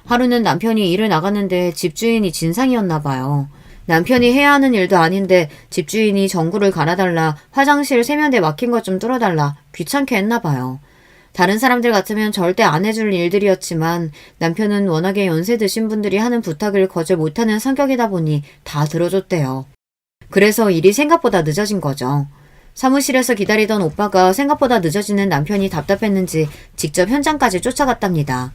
하루는 남편이 일을 나갔는데 집주인이 진상이었나 봐요. 남편이 해야 하는 일도 아닌데 집주인이 전구를 갈아달라, 화장실 세면대 막힌 것 좀 뚫어달라, 귀찮게 했나 봐요. 다른 사람들 같으면 절대 안 해줄 일들이었지만 남편은 워낙에 연세 드신 분들이 하는 부탁을 거절 못하는 성격이다 보니 다 들어줬대요. 그래서 일이 생각보다 늦어진 거죠. 사무실에서 기다리던 오빠가 생각보다 늦어지는 남편이 답답했는지 직접 현장까지 쫓아갔답니다.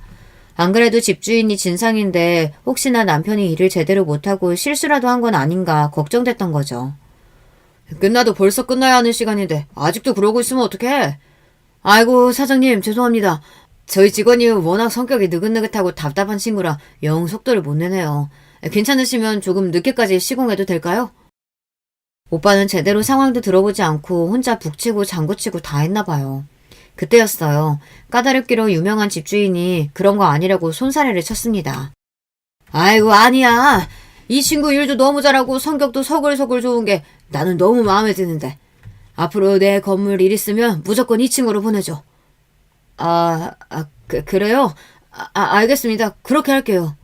안 그래도 집주인이 진상인데 혹시나 남편이 일을 제대로 못하고 실수라도 한 건 아닌가 걱정됐던 거죠. 끝나도 벌써 끝나야 하는 시간인데 아직도 그러고 있으면 어떡해? 아이고 사장님 죄송합니다. 저희 직원이 워낙 성격이 느긋느긋하고 답답한 친구라 영 속도를 못 내네요. 괜찮으시면 조금 늦게까지 시공해도 될까요? 오빠는 제대로 상황도 들어보지 않고 혼자 북치고 장구치고 다 했나 봐요. 그때였어요. 까다롭기로 유명한 집주인이 그런 거 아니라고 손사래를 쳤습니다. 아이고 아니야. 이 친구 일도 너무 잘하고 성격도 서글서글 좋은 게 나는 너무 마음에 드는데 앞으로 내 건물 일 있으면 무조건 이 친구로 보내줘. 그래요? 알겠습니다. 그렇게 할게요.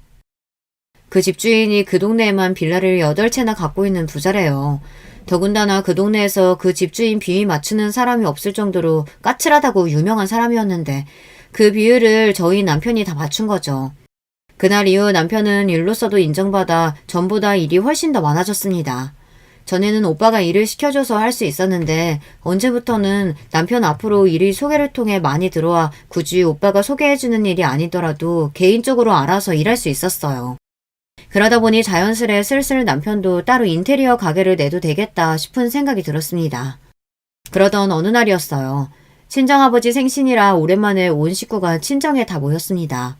그 집주인이 그 동네에만 빌라를 8채나 갖고 있는 부자래요. 더군다나 그 동네에서 그 집주인 비위 맞추는 사람이 없을 정도로 까칠하다고 유명한 사람이었는데 그 비율을 저희 남편이 다 맞춘 거죠. 그날 이후 남편은 일로서도 인정받아 전보다 일이 훨씬 더 많아졌습니다. 전에는 오빠가 일을 시켜줘서 할 수 있었는데 언제부터는 남편 앞으로 일이 소개를 통해 많이 들어와 굳이 오빠가 소개해주는 일이 아니더라도 개인적으로 알아서 일할 수 있었어요. 그러다 보니 자연스레 슬슬 남편도 따로 인테리어 가게를 내도 되겠다 싶은 생각이 들었습니다. 그러던 어느 날이었어요. 친정아버지 생신이라 오랜만에 온 식구가 친정에 다 모였습니다.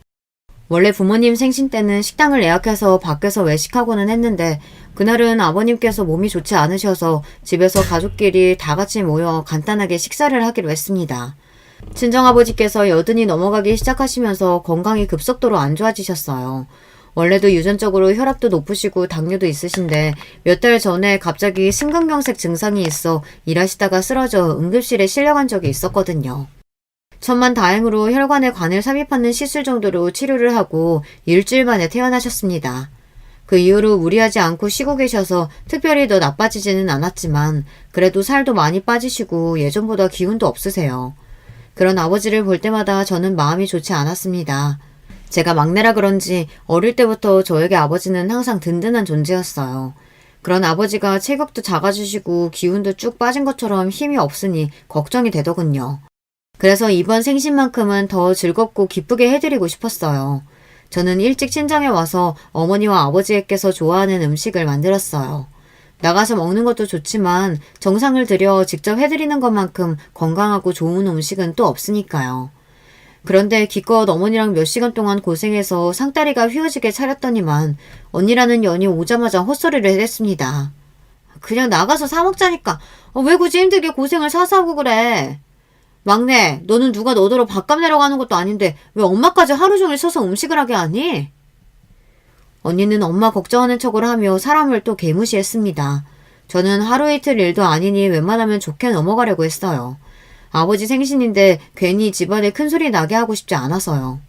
원래 부모님 생신 때는 식당을 예약해서 밖에서 외식하고는 했는데 그날은 아버님께서 몸이 좋지 않으셔서 집에서 가족끼리 다 같이 모여 간단하게 식사를 하기로 했습니다. 친정아버지께서 여든이 넘어가기 시작하시면서 건강이 급속도로 안 좋아지셨어요. 원래도 유전적으로 혈압도 높으시고 당뇨도 있으신데 몇 달 전에 갑자기 심근경색 증상이 있어 일하시다가 쓰러져 응급실에 실려간 적이 있었거든요. 천만다행으로 혈관에 관을 삽입하는 시술 정도로 치료를 하고 일주일 만에 퇴원하셨습니다. 그 이후로 무리하지 않고 쉬고 계셔서 특별히 더 나빠지지는 않았지만 그래도 살도 많이 빠지시고 예전보다 기운도 없으세요. 그런 아버지를 볼 때마다 저는 마음이 좋지 않았습니다. 제가 막내라 그런지 어릴 때부터 저에게 아버지는 항상 든든한 존재였어요. 그런 아버지가 체격도 작아지시고 기운도 쭉 빠진 것처럼 힘이 없으니 걱정이 되더군요. 그래서 이번 생신만큼은 더 즐겁고 기쁘게 해드리고 싶었어요. 저는 일찍 친정에 와서 어머니와 아버지께서 좋아하는 음식을 만들었어요. 나가서 먹는 것도 좋지만 정성을 들여 직접 해드리는 것만큼 건강하고 좋은 음식은 또 없으니까요. 그런데 기껏 어머니랑 몇 시간 동안 고생해서 상다리가 휘어지게 차렸더니만 언니라는 년이 오자마자 헛소리를 했습니다. 그냥 나가서 사 먹자니까 왜 굳이 힘들게 고생을 사서 하고 그래. 막내, 너는 누가 너더러 밥값 내려가는 것도 아닌데 왜 엄마까지 하루 종일 서서 음식을 하게 하니? 언니는 엄마 걱정하는 척을 하며 사람을 또 개무시했습니다. 저는 하루 이틀 일도 아니니 웬만하면 좋게 넘어가려고 했어요. 아버지 생신인데 괜히 집안에 큰소리 나게 하고 싶지 않아서요.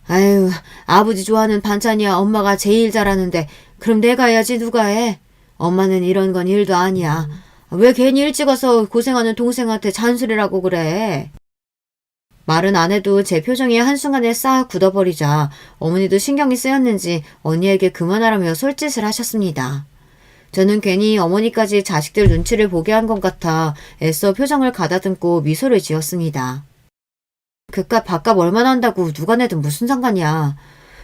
아유, 아버지 좋아하는 반찬이야 엄마가 제일 잘하는데 그럼 내가 해야지 누가 해? 엄마는 이런 건 일도 아니야. 왜 괜히 일찍 와서 고생하는 동생한테 잔소리라고 그래? 말은 안 해도 제 표정이 한순간에 싹 굳어버리자 어머니도 신경이 쓰였는지 언니에게 그만하라며 솔짓을 하셨습니다. 저는 괜히 어머니까지 자식들 눈치를 보게 한 것 같아 애써 표정을 가다듬고 미소를 지었습니다. 그깟 밥값 얼마나 한다고 누가 내든 무슨 상관이야.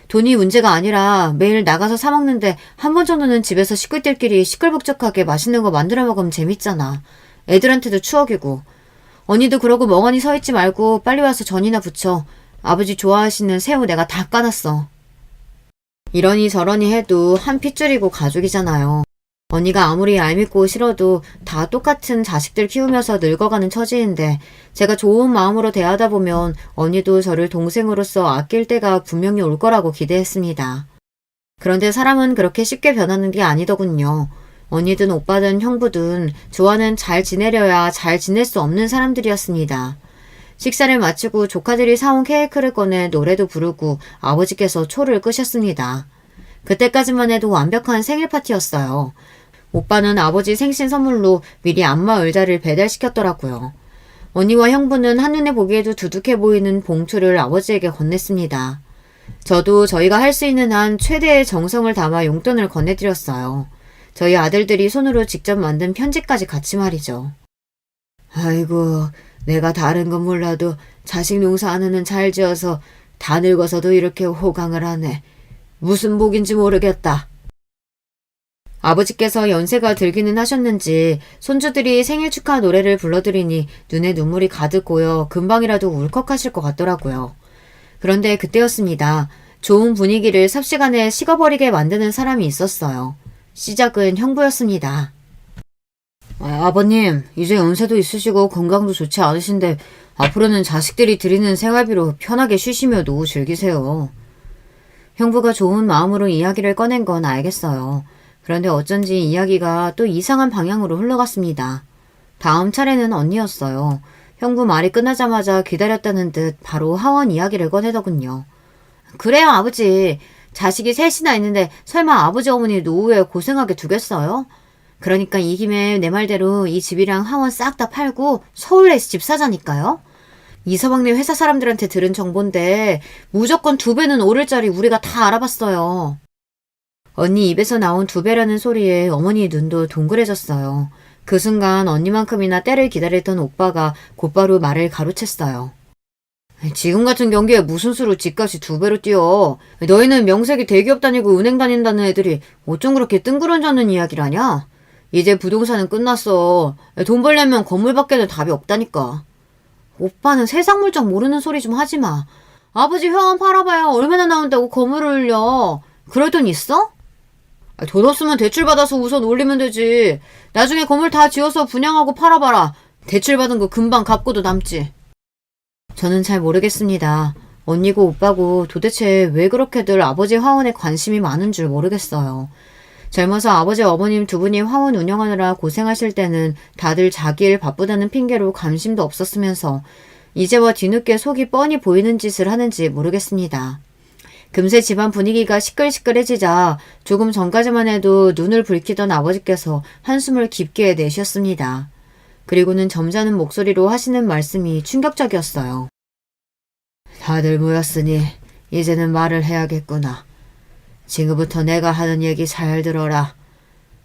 돈이 문제가 아니라 매일 나가서 사 먹는데 한 번 정도는 집에서 식구들끼리 시끌벅적하게 맛있는 거 만들어 먹으면 재밌잖아. 애들한테도 추억이고. 언니도 그러고 멍하니 서 있지 말고 빨리 와서 전이나 부쳐. 아버지 좋아하시는 새우 내가 다 까놨어. 이러니 저러니 해도 한 핏줄이고 가족이잖아요. 언니가 아무리 얄밉고 싫어도 다 똑같은 자식들 키우면서 늙어가는 처지인데 제가 좋은 마음으로 대하다 보면 언니도 저를 동생으로서 아낄 때가 분명히 올 거라고 기대했습니다. 그런데 사람은 그렇게 쉽게 변하는 게 아니더군요. 언니든 오빠든 형부든 저와는 잘 지내려야 잘 지낼 수 없는 사람들이었습니다. 식사를 마치고 조카들이 사온 케이크를 꺼내 노래도 부르고 아버지께서 초를 끄셨습니다. 그때까지만 해도 완벽한 생일 파티였어요. 오빠는 아버지 생신 선물로 미리 안마 의자를 배달시켰더라고요. 언니와 형부는 한눈에 보기에도 두둑해 보이는 봉투를 아버지에게 건넸습니다. 저도 저희가 할 수 있는 한 최대의 정성을 담아 용돈을 건네드렸어요. 저희 아들들이 손으로 직접 만든 편지까지 같이 말이죠. 아이고, 내가 다른 건 몰라도 자식 농사 하나는 잘 지어서 다 늙어서도 이렇게 호강을 하네. 무슨 복인지 모르겠다. 아버지께서 연세가 들기는 하셨는지 손주들이 생일 축하 노래를 불러드리니 눈에 눈물이 가득 고여 금방이라도 울컥하실 것 같더라고요. 그런데 그때였습니다. 좋은 분위기를 삽시간에 식어버리게 만드는 사람이 있었어요. 시작은 형부였습니다. 아버님, 이제 연세도 있으시고 건강도 좋지 않으신데 앞으로는 자식들이 드리는 생활비로 편하게 쉬시며 노후 즐기세요. 형부가 좋은 마음으로 이야기를 꺼낸 건 알겠어요. 그런데 어쩐지 이야기가 또 이상한 방향으로 흘러갔습니다. 다음 차례는 언니였어요. 형부 말이 끝나자마자 기다렸다는 듯 바로 하원 이야기를 꺼내더군요. 그래요, 아버지. 자식이 셋이나 있는데 설마 아버지 어머니 노후에 고생하게 두겠어요? 그러니까 이 김에 내 말대로 이 집이랑 하원 싹 다 팔고 서울에 집 사자니까요. 이서방네 회사 사람들한테 들은 정보인데 무조건 2배는 오를 자리 우리가 다 알아봤어요. 언니 입에서 나온 2배라는 소리에 어머니 눈도 동그래졌어요. 그 순간 언니만큼이나 때를 기다렸던 오빠가 곧바로 말을 가로챘어요. 지금 같은 경기에 무슨 수로 집값이 2배로 뛰어. 너희는 명색이 대기업 다니고 은행 다닌다는 애들이 어쩜 그렇게 뜬구름 잡는 이야기를 하냐? 이제 부동산은 끝났어. 돈 벌려면 건물밖에는 답이 없다니까. 오빠는 세상 물정 모르는 소리 좀 하지 마. 아버지 회원 팔아봐야 얼마나 나온다고 건물을 올려. 그럴 돈 있어? 돈 없으면 대출받아서 우선 올리면 되지. 나중에 건물 다 지어서 분양하고 팔아봐라. 대출받은 거 금방 갚고도 남지. 저는 잘 모르겠습니다. 언니고 오빠고 도대체 왜 그렇게들 아버지 화원에 관심이 많은 줄 모르겠어요. 젊어서 아버지 어머님 두 분이 화원 운영하느라 고생하실 때는 다들 자기 일 바쁘다는 핑계로 관심도 없었으면서 이제와 뒤늦게 속이 뻔히 보이는 짓을 하는지 모르겠습니다. 금세 집안 분위기가 시끌시끌해지자 조금 전까지만 해도 눈을 붉히던 아버지께서 한숨을 깊게 내쉬었습니다. 그리고는 점잖은 목소리로 하시는 말씀이 충격적이었어요. 다들 모였으니 이제는 말을 해야겠구나. 지금부터 내가 하는 얘기 잘 들어라.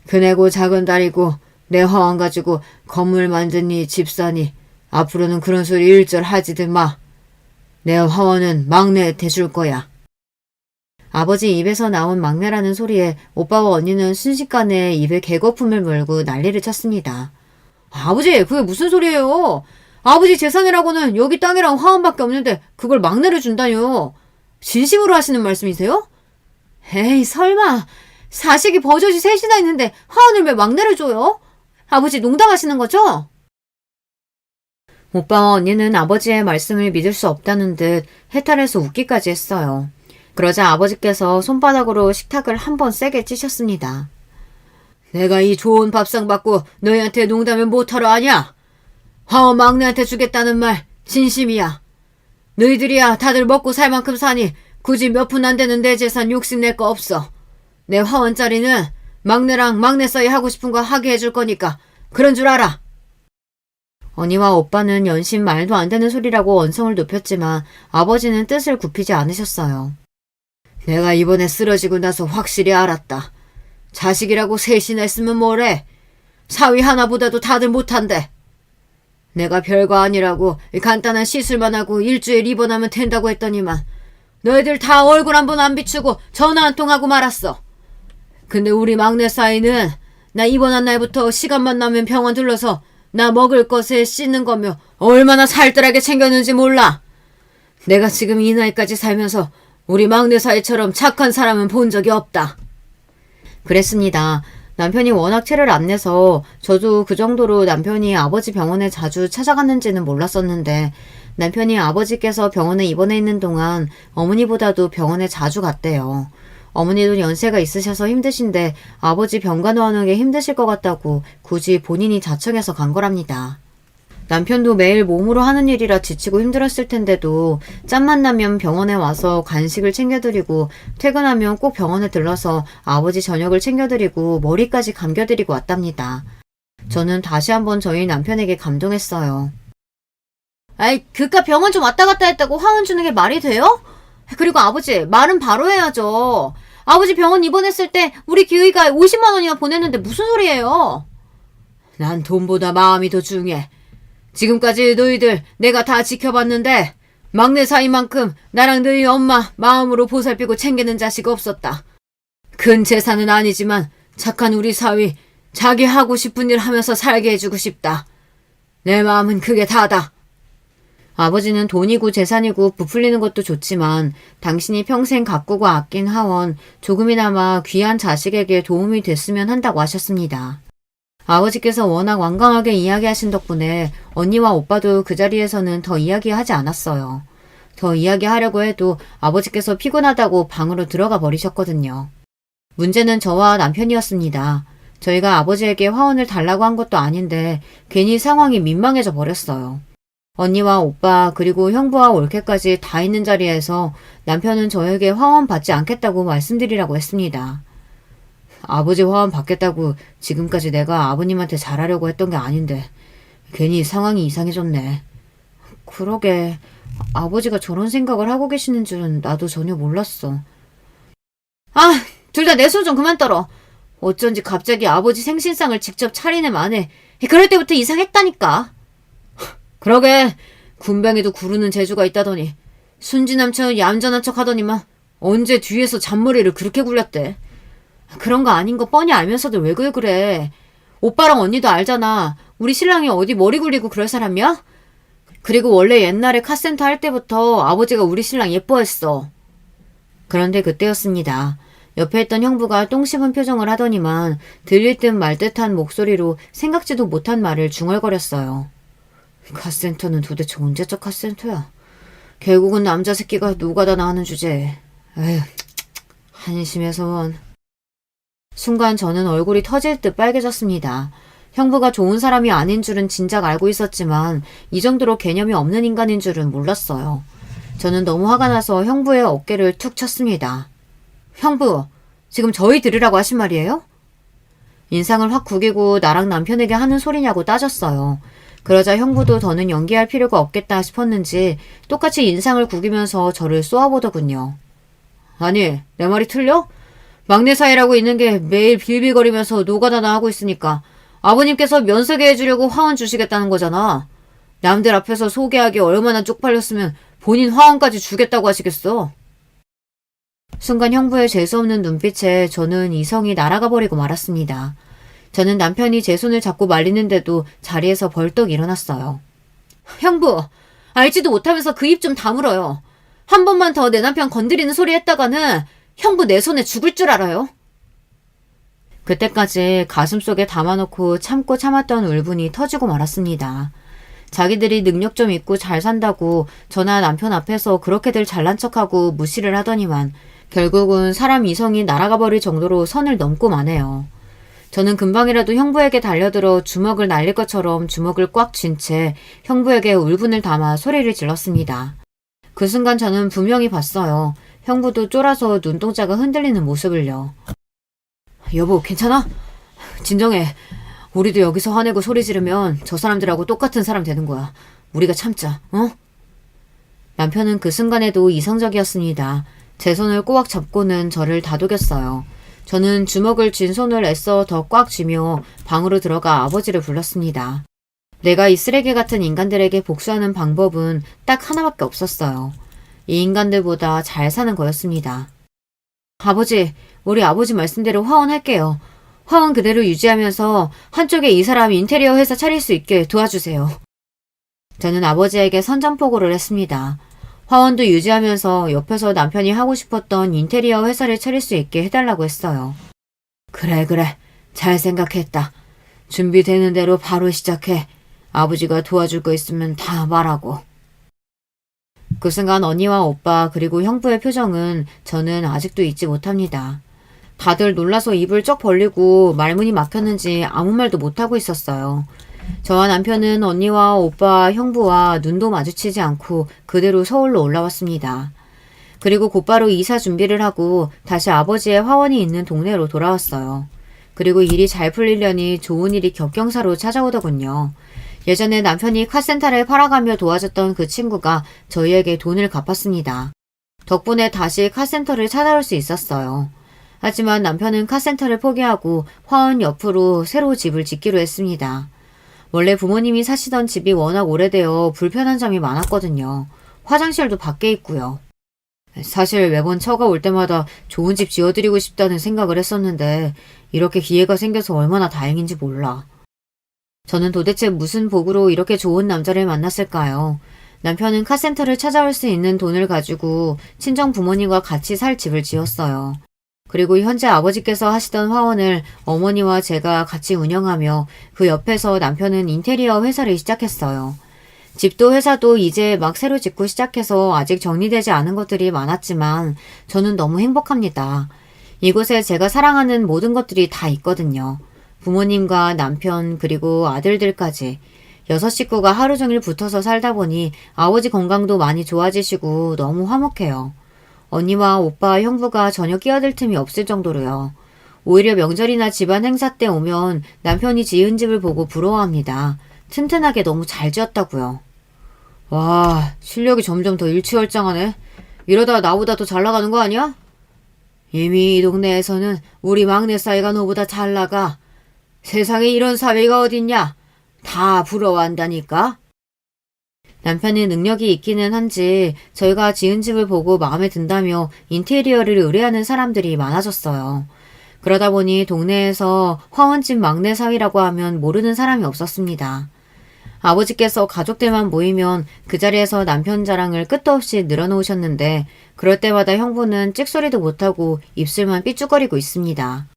그네고 작은 딸이고 내 화원 가지고 건물 만드니 집사니 앞으로는 그런 소리 일절 하지들 마. 내 화원은 막내한테 줄 거야. 아버지 입에서 나온 막내라는 소리에 오빠와 언니는 순식간에 입에 개거품을 물고 난리를 쳤습니다. 아버지, 그게 무슨 소리예요? 아버지 재산이라고는 여기 땅이랑 화원밖에 없는데 그걸 막내를 준다뇨. 진심으로 하시는 말씀이세요? 에이, 설마. 자식이 버젓이 셋이나 있는데 화원을 왜 막내를 줘요? 아버지 농담하시는 거죠? 오빠와 언니는 아버지의 말씀을 믿을 수 없다는 듯 해탈해서 웃기까지 했어요. 그러자 아버지께서 손바닥으로 식탁을 한번 세게 찌셨습니다. 내가 이 좋은 밥상 받고 너희한테 농담을 못하러 하냐? 화원 막내한테 주겠다는 말 진심이야. 너희들이야 다들 먹고 살 만큼 사니 굳이 몇 푼 안 되는 내 재산 욕심낼 거 없어. 내 화원짜리는 막내랑 막내 사이 하고 싶은 거 하게 해줄 거니까 그런 줄 알아. 언니와 오빠는 연신 말도 안 되는 소리라고 언성을 높였지만 아버지는 뜻을 굽히지 않으셨어요. 내가 이번에 쓰러지고 나서 확실히 알았다. 자식이라고 셋이나 있으면 뭐래? 사위 하나보다도 다들 못한대. 내가 별거 아니라고 간단한 시술만 하고 일주일 입원하면 된다고 했더니만 너희들 다 얼굴 한 번 안 비추고 전화 한 통 하고 말았어. 근데 우리 막내 사위는 나 입원한 날부터 시간만 나면 병원 들러서 나 먹을 것에 씻는 거며 얼마나 살뜰하게 챙겼는지 몰라. 내가 지금 이 나이까지 살면서 우리 막내 사위처럼 착한 사람은 본 적이 없다. 그랬습니다. 남편이 워낙 체를 안 내서 저도 그 정도로 남편이 아버지 병원에 자주 찾아갔는지는 몰랐었는데 남편이 아버지께서 병원에 입원해 있는 동안 어머니보다도 병원에 자주 갔대요. 어머니도 연세가 있으셔서 힘드신데 아버지 병간호하는 게 힘드실 것 같다고 굳이 본인이 자청해서 간 거랍니다. 남편도 매일 몸으로 하는 일이라 지치고 힘들었을 텐데도 짬만 나면 병원에 와서 간식을 챙겨드리고 퇴근하면 꼭 병원에 들러서 아버지 저녁을 챙겨드리고 머리까지 감겨드리고 왔답니다. 저는 다시 한번 저희 남편에게 감동했어요. 아이, 그깟 병원 좀 왔다 갔다 했다고 화원 주는 게 말이 돼요? 그리고 아버지, 말은 바로 해야죠. 아버지 병원 입원했을 때 우리 기의가 50만 원이나 보냈는데 무슨 소리예요? 난 돈보다 마음이 더 중요해. 지금까지 너희들 내가 다 지켜봤는데 막내 사이만큼 나랑 너희 엄마 마음으로 보살피고 챙기는 자식 없었다. 큰 재산은 아니지만 착한 우리 사위 자기 하고 싶은 일 하면서 살게 해주고 싶다. 내 마음은 그게 다다. 아버지는 돈이고 재산이고 부풀리는 것도 좋지만 당신이 평생 가꾸고 아낀 하원 조금이나마 귀한 자식에게 도움이 됐으면 한다고 하셨습니다. 아버지께서 워낙 완강하게 이야기하신 덕분에 언니와 오빠도 그 자리에서는 더 이야기하지 않았어요. 더 이야기하려고 해도 아버지께서 피곤하다고 방으로 들어가 버리셨거든요. 문제는 저와 남편이었습니다. 저희가 아버지에게 화원을 달라고 한 것도 아닌데 괜히 상황이 민망해져 버렸어요. 언니와 오빠 그리고 형부와 올케까지 다 있는 자리에서 남편은 저에게 화원 받지 않겠다고 말씀드리라고 했습니다. 아버지 화원 받겠다고 지금까지 내가 아버님한테 잘하려고 했던 게 아닌데 괜히 상황이 이상해졌네. 그러게 아버지가 저런 생각을 하고 계시는 줄은 나도 전혀 몰랐어. 아, 둘 다 내 손 좀 그만 떨어. 어쩐지 갑자기 아버지 생신상을 직접 차리네 마네. 그럴 때부터 이상했다니까. 그러게 군뱅이도 구르는 재주가 있다더니 순진함처럼 얌전한 척 하더니만 언제 뒤에서 잔머리를 그렇게 굴렸대. 그런 거 아닌 거 뻔히 알면서도 왜 그래. 오빠랑 언니도 알잖아. 우리 신랑이 어디 머리 굴리고 그럴 사람이야? 그리고 원래 옛날에 카센터 할 때부터 아버지가 우리 신랑 예뻐했어. 그런데 그때였습니다. 옆에 있던 형부가 똥 씹은 표정을 하더니만 들릴 듯 말 듯한 목소리로 생각지도 못한 말을 중얼거렸어요. 카센터는 도대체 언제적 카센터야? 결국은 남자 새끼가 노가다 나가는 주제에. 에휴, 한심해서 원. 순간 저는 얼굴이 터질 듯 빨개졌습니다. 형부가 좋은 사람이 아닌 줄은 진작 알고 있었지만 이 정도로 개념이 없는 인간인 줄은 몰랐어요. 저는 너무 화가 나서 형부의 어깨를 툭 쳤습니다. 형부, 지금 저희 들으라고 하신 말이에요? 인상을 확 구기고 나랑 남편에게 하는 소리냐고 따졌어요. 그러자 형부도 더는 연기할 필요가 없겠다 싶었는지 똑같이 인상을 구기면서 저를 쏘아보더군요. 아니, 내 말이 틀려? 막내 사이라고 있는 게 매일 빌빌거리면서 노가다나 하고 있으니까 아버님께서 면세게 해주려고 화원 주시겠다는 거잖아. 남들 앞에서 소개하기 얼마나 쪽팔렸으면 본인 화원까지 주겠다고 하시겠어. 순간 형부의 재수없는 눈빛에 저는 이성이 날아가 버리고 말았습니다. 저는 남편이 제 손을 잡고 말리는데도 자리에서 벌떡 일어났어요. 형부, 알지도 못하면서 그 입 좀 다물어요. 한 번만 더 내 남편 건드리는 소리 했다가는 형부 내 손에 죽을 줄 알아요. 그때까지 가슴속에 담아놓고 참고 참았던 울분이 터지고 말았습니다. 자기들이 능력 좀 있고 잘 산다고 저나 남편 앞에서 그렇게들 잘난 척하고 무시를 하더니만 결국은 사람 이성이 날아가 버릴 정도로 선을 넘고 마네요. 저는 금방이라도 형부에게 달려들어 주먹을 날릴 것처럼 주먹을 꽉 쥔 채 형부에게 울분을 담아 소리를 질렀습니다. 그 순간 저는 분명히 봤어요. 형부도 쫄아서 눈동자가 흔들리는 모습을요. 여보, 괜찮아? 진정해. 우리도 여기서 화내고 소리 지르면 저 사람들하고 똑같은 사람 되는 거야. 우리가 참자, 어? 남편은 그 순간에도 이성적이었습니다. 제 손을 꼬박 잡고는 저를 다독였어요. 저는 주먹을 쥔 손을 애써 더 꽉 쥐며 방으로 들어가 아버지를 불렀습니다. 내가 이 쓰레기 같은 인간들에게 복수하는 방법은 딱 하나밖에 없었어요. 이 인간들보다 잘 사는 거였습니다. 아버지, 우리 아버지 말씀대로 화원할게요. 화원 그대로 유지하면서 한쪽에 이 사람 인테리어 회사 차릴 수 있게 도와주세요. 저는 아버지에게 선전포고를 했습니다. 화원도 유지하면서 옆에서 남편이 하고 싶었던 인테리어 회사를 차릴 수 있게 해달라고 했어요. 그래, 잘 생각했다. 준비되는 대로 바로 시작해. 아버지가 도와줄 거 있으면 다 말하고. 그 순간 언니와 오빠 그리고 형부의 표정은 저는 아직도 잊지 못합니다. 다들 놀라서 입을 쩍 벌리고 말문이 막혔는지 아무 말도 못하고 있었어요. 저와 남편은 언니와 오빠, 형부와 눈도 마주치지 않고 그대로 서울로 올라왔습니다. 그리고 곧바로 이사 준비를 하고 다시 아버지의 화원이 있는 동네로 돌아왔어요. 그리고 일이 잘 풀리려니 좋은 일이 격경사로 찾아오더군요. 예전에 남편이 카센터를 팔아가며 도와줬던 그 친구가 저희에게 돈을 갚았습니다. 덕분에 다시 카센터를 찾아올 수 있었어요. 하지만 남편은 카센터를 포기하고 화원 옆으로 새로 집을 짓기로 했습니다. 원래 부모님이 사시던 집이 워낙 오래되어 불편한 점이 많았거든요. 화장실도 밖에 있고요. 사실 매번 처가 올 때마다 좋은 집 지어드리고 싶다는 생각을 했었는데 이렇게 기회가 생겨서 얼마나 다행인지 몰라. 저는 도대체 무슨 복으로 이렇게 좋은 남자를 만났을까요? 남편은 카센터를 찾아올 수 있는 돈을 가지고 친정 부모님과 같이 살 집을 지었어요. 그리고 현재 아버지께서 하시던 화원을 어머니와 제가 같이 운영하며 그 옆에서 남편은 인테리어 회사를 시작했어요. 집도 회사도 이제 막 새로 짓고 시작해서 아직 정리되지 않은 것들이 많았지만 저는 너무 행복합니다. 이곳에 제가 사랑하는 모든 것들이 다 있거든요. 부모님과 남편 그리고 아들들까지 6식구가 하루 종일 붙어서 살다 보니 아버지 건강도 많이 좋아지시고 너무 화목해요. 언니와 오빠, 형부가 전혀 끼어들 틈이 없을 정도로요. 오히려 명절이나 집안 행사 때 오면 남편이 지은 집을 보고 부러워합니다. 튼튼하게 너무 잘 지었다고요. 와, 실력이 점점 더 일취월장하네. 이러다 나보다 더 잘 나가는 거 아니야? 이미 이 동네에서는 우리 막내 사이가 너보다 잘 나가. 세상에 이런 사위가 어딨냐? 다 부러워한다니까. 남편이 능력이 있기는 한지 저희가 지은 집을 보고 마음에 든다며 인테리어를 의뢰하는 사람들이 많아졌어요. 그러다 보니 동네에서 화원집 막내 사위라고 하면 모르는 사람이 없었습니다. 아버지께서 가족들만 모이면 그 자리에서 남편 자랑을 끝도 없이 늘어놓으셨는데 그럴 때마다 형부는 찍소리도 못하고 입술만 삐죽거리고 있습니다.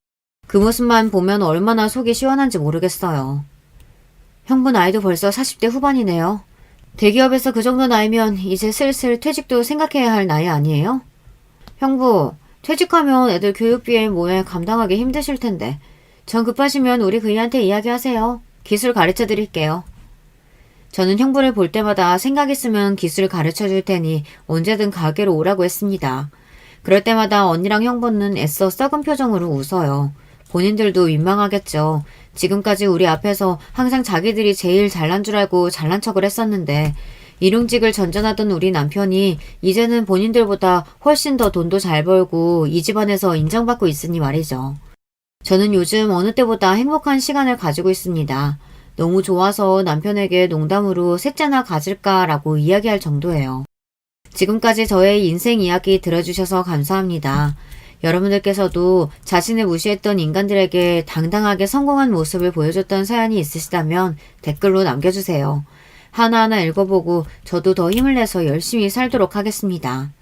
그 모습만 보면 얼마나 속이 시원한지 모르겠어요. 형부 나이도 벌써 40대 후반이네요. 대기업에서 그 정도 나이면 이제 슬슬 퇴직도 생각해야 할 나이 아니에요? 형부, 퇴직하면 애들 교육비에 뭐에 감당하기 힘드실 텐데. 전 급하시면 우리 그이한테 이야기하세요. 기술 가르쳐 드릴게요. 저는 형부를 볼 때마다 생각 있으면 기술 가르쳐 줄 테니 언제든 가게로 오라고 했습니다. 그럴 때마다 언니랑 형부는 애써 썩은 표정으로 웃어요. 본인들도 민망하겠죠. 지금까지 우리 앞에서 항상 자기들이 제일 잘난 줄 알고 잘난 척을 했었는데 일용직을 전전하던 우리 남편이 이제는 본인들보다 훨씬 더 돈도 잘 벌고 이 집안에서 인정받고 있으니 말이죠. 저는 요즘 어느 때보다 행복한 시간을 가지고 있습니다. 너무 좋아서 남편에게 농담으로 셋째나 가질까라고 이야기할 정도예요. 지금까지 저의 인생 이야기 들어주셔서 감사합니다. 여러분들께서도 자신을 무시했던 인간들에게 당당하게 성공한 모습을 보여줬던 사연이 있으시다면 댓글로 남겨주세요. 하나하나 읽어보고 저도 더 힘을 내서 열심히 살도록 하겠습니다.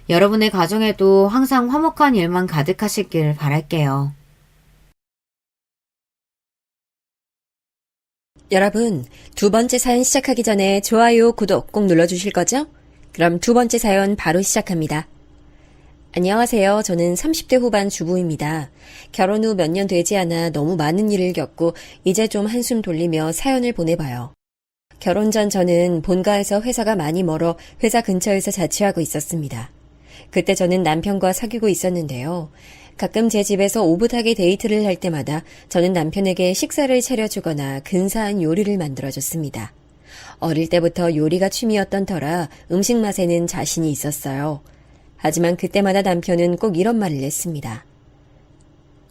여러분의 가정에도 항상 화목한 일만 가득하시길 바랄게요. 여러분, 두 번째 사연 시작하기 전에 좋아요, 구독 꼭 눌러주실 거죠? 그럼 두 번째 사연 바로 시작합니다. 안녕하세요. 저는 30대 후반 주부입니다. 결혼 후 몇 년 되지 않아 너무 많은 일을 겪고 이제 좀 한숨 돌리며 사연을 보내봐요. 결혼 전 저는 본가에서 회사가 많이 멀어 회사 근처에서 자취하고 있었습니다. 그때 저는 남편과 사귀고 있었는데요. 가끔 제 집에서 오붓하게 데이트를 할 때마다 저는 남편에게 식사를 차려주거나 근사한 요리를 만들어줬습니다. 어릴 때부터 요리가 취미였던 터라 음식 맛에는 자신이 있었어요. 하지만 그때마다 남편은 꼭 이런 말을 했습니다.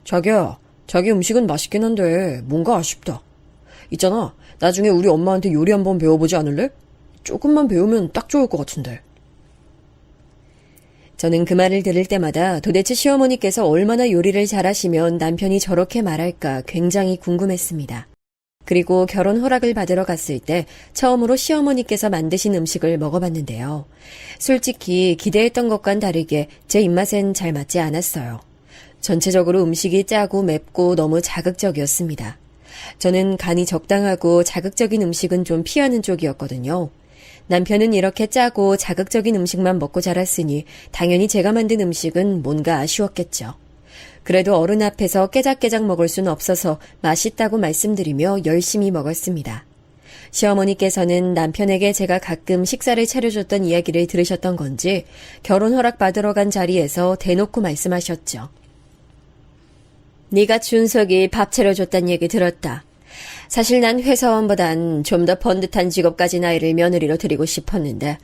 자기야, 자기 음식은 맛있긴 한데 뭔가 아쉽다. 있잖아, 나중에 우리 엄마한테 요리 한번 배워보지 않을래? 조금만 배우면 딱 좋을 것 같은데. 저는 그 말을 들을 때마다 도대체 시어머니께서 얼마나 요리를 잘하시면 남편이 저렇게 말할까 굉장히 궁금했습니다. 그리고 결혼 허락을 받으러 갔을 때 처음으로 시어머니께서 만드신 음식을 먹어봤는데요. 솔직히 기대했던 것과는 다르게 제 입맛엔 잘 맞지 않았어요. 전체적으로 음식이 짜고 맵고 너무 자극적이었습니다. 저는 간이 적당하고 자극적인 음식은 좀 피하는 쪽이었거든요. 남편은 이렇게 짜고 자극적인 음식만 먹고 자랐으니 당연히 제가 만든 음식은 뭔가 아쉬웠겠죠. 그래도 어른 앞에서 깨작깨작 먹을 수는 없어서 맛있다고 말씀드리며 열심히 먹었습니다. 시어머니께서는 남편에게 제가 가끔 식사를 차려줬던 이야기를 들으셨던 건지 결혼 허락 받으러 간 자리에서 대놓고 말씀하셨죠. 네가 준석이 밥 차려줬단 얘기 들었다. 사실 난 회사원보단 좀 더 번듯한 직업 가진 아이를 며느리로 드리고 싶었는데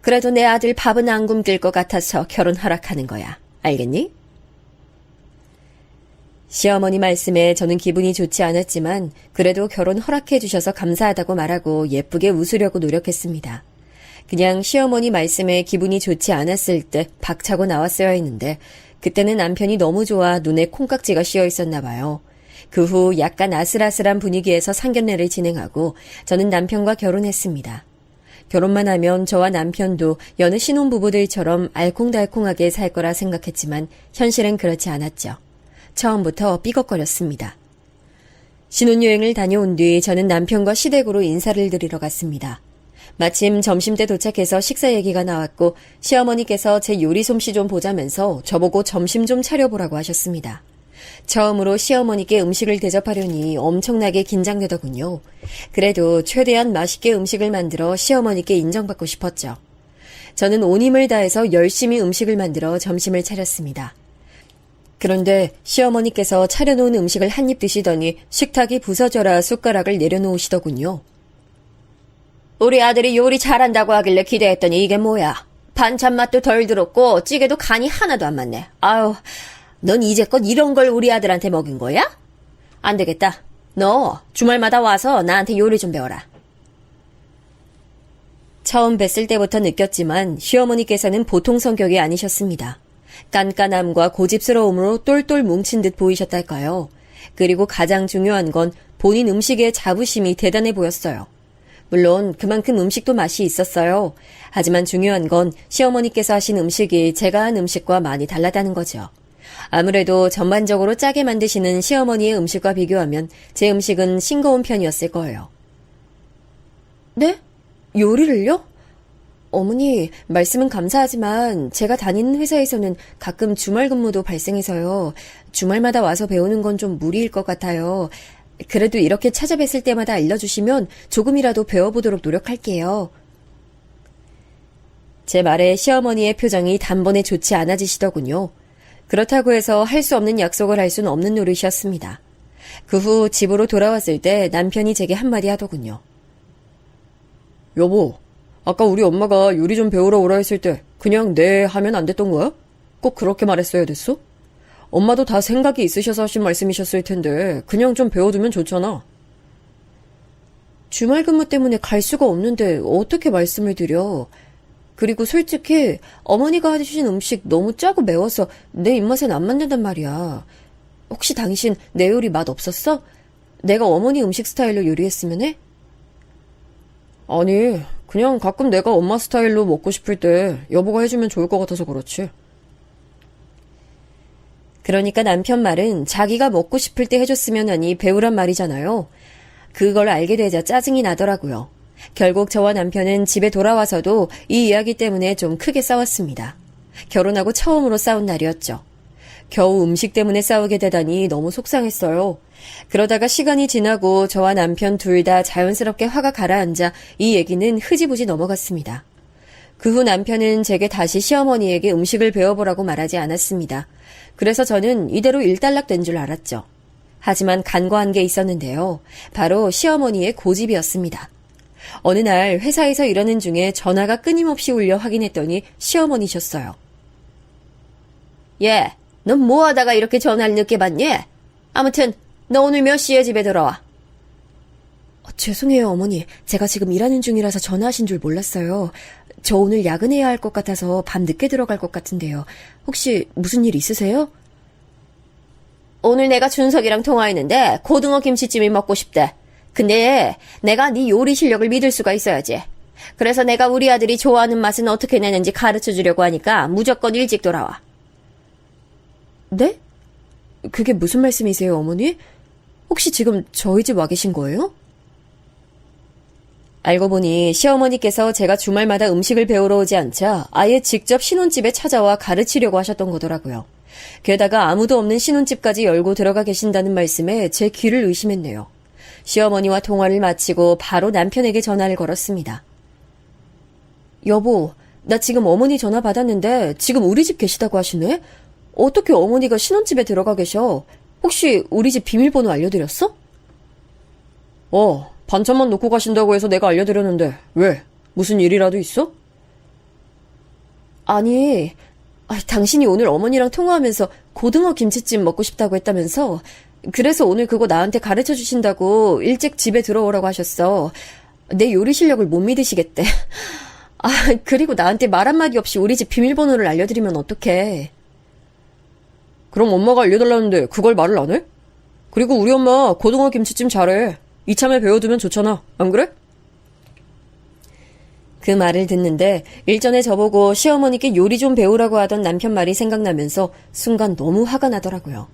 그래도 내 아들 밥은 안 굶길 것 같아서 결혼 허락하는 거야. 알겠니? 시어머니 말씀에 저는 기분이 좋지 않았지만 그래도 결혼 허락해 주셔서 감사하다고 말하고 예쁘게 웃으려고 노력했습니다. 그냥 시어머니 말씀에 기분이 좋지 않았을 때 박차고 나왔어야 했는데 그때는 남편이 너무 좋아 눈에 콩깍지가 씌어 있었나 봐요. 그 후 약간 아슬아슬한 분위기에서 상견례를 진행하고 저는 남편과 결혼했습니다. 결혼만 하면 저와 남편도 여느 신혼부부들처럼 알콩달콩하게 살 거라 생각했지만 현실은 그렇지 않았죠. 처음부터 삐걱거렸습니다. 신혼여행을 다녀온 뒤 저는 남편과 시댁으로 인사를 드리러 갔습니다. 마침 점심때 도착해서 식사 얘기가 나왔고 시어머니께서 제 요리 솜씨 좀 보자면서 저보고 점심 좀 차려보라고 하셨습니다. 처음으로 시어머니께 음식을 대접하려니 엄청나게 긴장되더군요. 그래도 최대한 맛있게 음식을 만들어 시어머니께 인정받고 싶었죠. 저는 온 힘을 다해서 열심히 음식을 만들어 점심을 차렸습니다. 그런데 시어머니께서 차려놓은 음식을 한 입 드시더니 식탁이 부서져라 숟가락을 내려놓으시더군요. 우리 아들이 요리 잘한다고 하길래 기대했더니 이게 뭐야. 반찬 맛도 덜 들었고 찌개도 간이 하나도 안 맞네. 아유, 넌 이제껏 이런 걸 우리 아들한테 먹인 거야? 안 되겠다. 너 주말마다 와서 나한테 요리 좀 배워라. 처음 뵀을 때부터 느꼈지만 시어머니께서는 보통 성격이 아니셨습니다. 깐깐함과 고집스러움으로 똘똘 뭉친 듯 보이셨달까요? 그리고 가장 중요한 건 본인 음식에 자부심이 대단해 보였어요. 물론 그만큼 음식도 맛이 있었어요. 하지만 중요한 건 시어머니께서 하신 음식이 제가 한 음식과 많이 달랐다는 거죠. 아무래도 전반적으로 짜게 만드시는 시어머니의 음식과 비교하면 제 음식은 싱거운 편이었을 거예요. 네? 요리를요? 어머니, 말씀은 감사하지만 제가 다니는 회사에서는 가끔 주말 근무도 발생해서요. 주말마다 와서 배우는 건 좀 무리일 것 같아요. 그래도 이렇게 찾아뵀을 때마다 알려주시면 조금이라도 배워보도록 노력할게요. 제 말에 시어머니의 표정이 단번에 좋지 않아지시더군요. 그렇다고 해서 할 수 없는 약속을 할 수는 없는 노릇이었습니다. 그 후 집으로 돌아왔을 때 남편이 제게 한마디 하더군요. 여보, 아까 우리 엄마가 요리 좀 배우러 오라 했을 때 그냥 네 하면 안 됐던 거야? 꼭 그렇게 말했어야 됐어? 엄마도 다 생각이 있으셔서 하신 말씀이셨을 텐데 그냥 좀 배워두면 좋잖아. 주말 근무 때문에 갈 수가 없는데 어떻게 말씀을 드려. 그리고 솔직히 어머니가 해주신 음식 너무 짜고 매워서 내 입맛엔 안 맞는단 말이야. 혹시 당신 내 요리 맛 없었어? 내가 어머니 음식 스타일로 요리했으면 해? 아니, 그냥 가끔 내가 엄마 스타일로 먹고 싶을 때 여보가 해주면 좋을 것 같아서 그렇지. 그러니까 남편 말은 자기가 먹고 싶을 때 해줬으면 하니 배우란 말이잖아요. 그걸 알게 되자 짜증이 나더라고요. 결국 저와 남편은 집에 돌아와서도 이 이야기 때문에 좀 크게 싸웠습니다. 결혼하고 처음으로 싸운 날이었죠. 겨우 음식 때문에 싸우게 되다니 너무 속상했어요. 그러다가 시간이 지나고 저와 남편 둘 다 자연스럽게 화가 가라앉아 이 얘기는 흐지부지 넘어갔습니다. 그 후 남편은 제게 다시 시어머니에게 음식을 배워보라고 말하지 않았습니다. 그래서 저는 이대로 일단락된 줄 알았죠. 하지만 간과한 게 있었는데요. 바로 시어머니의 고집이었습니다. 어느 날 회사에서 일하는 중에 전화가 끊임없이 울려 확인했더니 시어머니셨어요. 예, 넌 뭐 하다가 이렇게 전화를 늦게 받니? 아무튼 너 오늘 몇 시에 집에 들어와? 죄송해요, 어머니. 제가 지금 일하는 중이라서 전화하신 줄 몰랐어요. 저 오늘 야근해야 할 것 같아서 밤 늦게 들어갈 것 같은데요. 혹시 무슨 일 있으세요? 오늘 내가 준석이랑 통화했는데 고등어 김치찜이 먹고 싶대. 근데 내가 네 요리 실력을 믿을 수가 있어야지. 그래서 내가 우리 아들이 좋아하는 맛은 어떻게 내는지 가르쳐 주려고 하니까 무조건 일찍 돌아와. 네? 그게 무슨 말씀이세요, 어머니? 혹시 지금 저희 집 와 계신 거예요? 알고 보니 시어머니께서 제가 주말마다 음식을 배우러 오지 않자 아예 직접 신혼집에 찾아와 가르치려고 하셨던 거더라고요. 게다가 아무도 없는 신혼집까지 열고 들어가 계신다는 말씀에 제 귀를 의심했네요. 시어머니와 통화를 마치고 바로 남편에게 전화를 걸었습니다. 여보, 나 지금 어머니 전화 받았는데 지금 우리 집 계시다고 하시네? 어떻게 어머니가 신혼집에 들어가 계셔? 혹시 우리 집 비밀번호 알려드렸어? 반찬만 놓고 가신다고 해서 내가 알려드렸는데 왜? 무슨 일이라도 있어? 아니, 당신이 오늘 어머니랑 통화하면서 고등어 김치찜 먹고 싶다고 했다면서 그래서 오늘 그거 나한테 가르쳐 주신다고 일찍 집에 들어오라고 하셨어. 내 요리 실력을 못 믿으시겠대. 그리고 나한테 말 한마디 없이 우리 집 비밀번호를 알려드리면 어떡해. 그럼 엄마가 알려달라는데 그걸 말을 안 해? 그리고 우리 엄마 고등어 김치찜 잘해. 이참에 배워두면 좋잖아. 안 그래? 그 말을 듣는데 일전에 저보고 시어머니께 요리 좀 배우라고 하던 남편 말이 생각나면서 순간 너무 화가 나더라고요.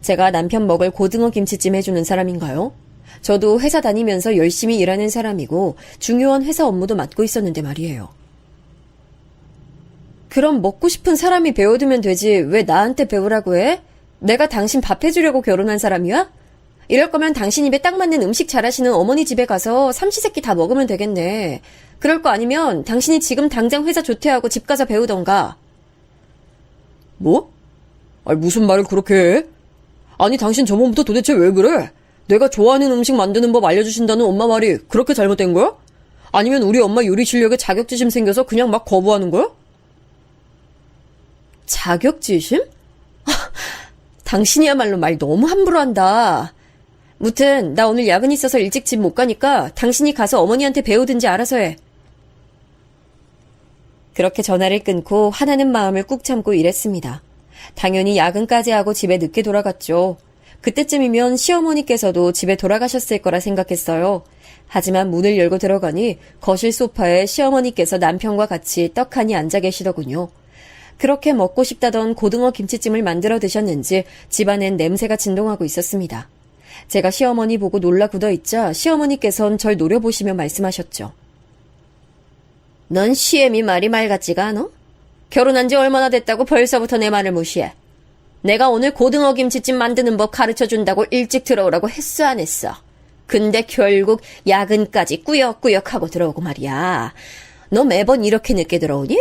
제가 남편 먹을 고등어 김치찜 해주는 사람인가요? 저도 회사 다니면서 열심히 일하는 사람이고 중요한 회사 업무도 맡고 있었는데 말이에요. 그럼 먹고 싶은 사람이 배워두면 되지 왜 나한테 배우라고 해? 내가 당신 밥 해주려고 결혼한 사람이야? 이럴 거면 당신 입에 딱 맞는 음식 잘하시는 어머니 집에 가서 삼시세끼 다 먹으면 되겠네. 그럴 거 아니면 당신이 지금 당장 회사 조퇴하고 집 가서 배우던가. 뭐? 무슨 말을 그렇게 해? 아니 당신 저번부터 도대체 왜 그래? 내가 좋아하는 음식 만드는 법 알려주신다는 엄마 말이 그렇게 잘못된 거야? 아니면 우리 엄마 요리 실력에 자격지심 생겨서 그냥 막 거부하는 거야? 자격지심? 당신이야말로 말 너무 함부로 한다. 무튼 나 오늘 야근 있어서 일찍 집 못 가니까 당신이 가서 어머니한테 배우든지 알아서 해. 그렇게 전화를 끊고 화나는 마음을 꾹 참고 일했습니다. 당연히 야근까지 하고 집에 늦게 돌아갔죠. 그때쯤이면 시어머니께서도 집에 돌아가셨을 거라 생각했어요. 하지만 문을 열고 들어가니 거실 소파에 시어머니께서 남편과 같이 떡하니 앉아 계시더군요. 그렇게 먹고 싶다던 고등어 김치찜을 만들어 드셨는지 집안엔 냄새가 진동하고 있었습니다. 제가 시어머니 보고 놀라 굳어있자 시어머니께선 절 노려보시며 말씀하셨죠. 넌 시애미 말이 말 같지가 않아? 결혼한 지 얼마나 됐다고 벌써부터 내 말을 무시해. 내가 오늘 고등어 김치찜 만드는 법 가르쳐준다고 일찍 들어오라고 했어 안 했어? 근데 결국 야근까지 꾸역꾸역 하고 들어오고 말이야. 너 매번 이렇게 늦게 들어오니?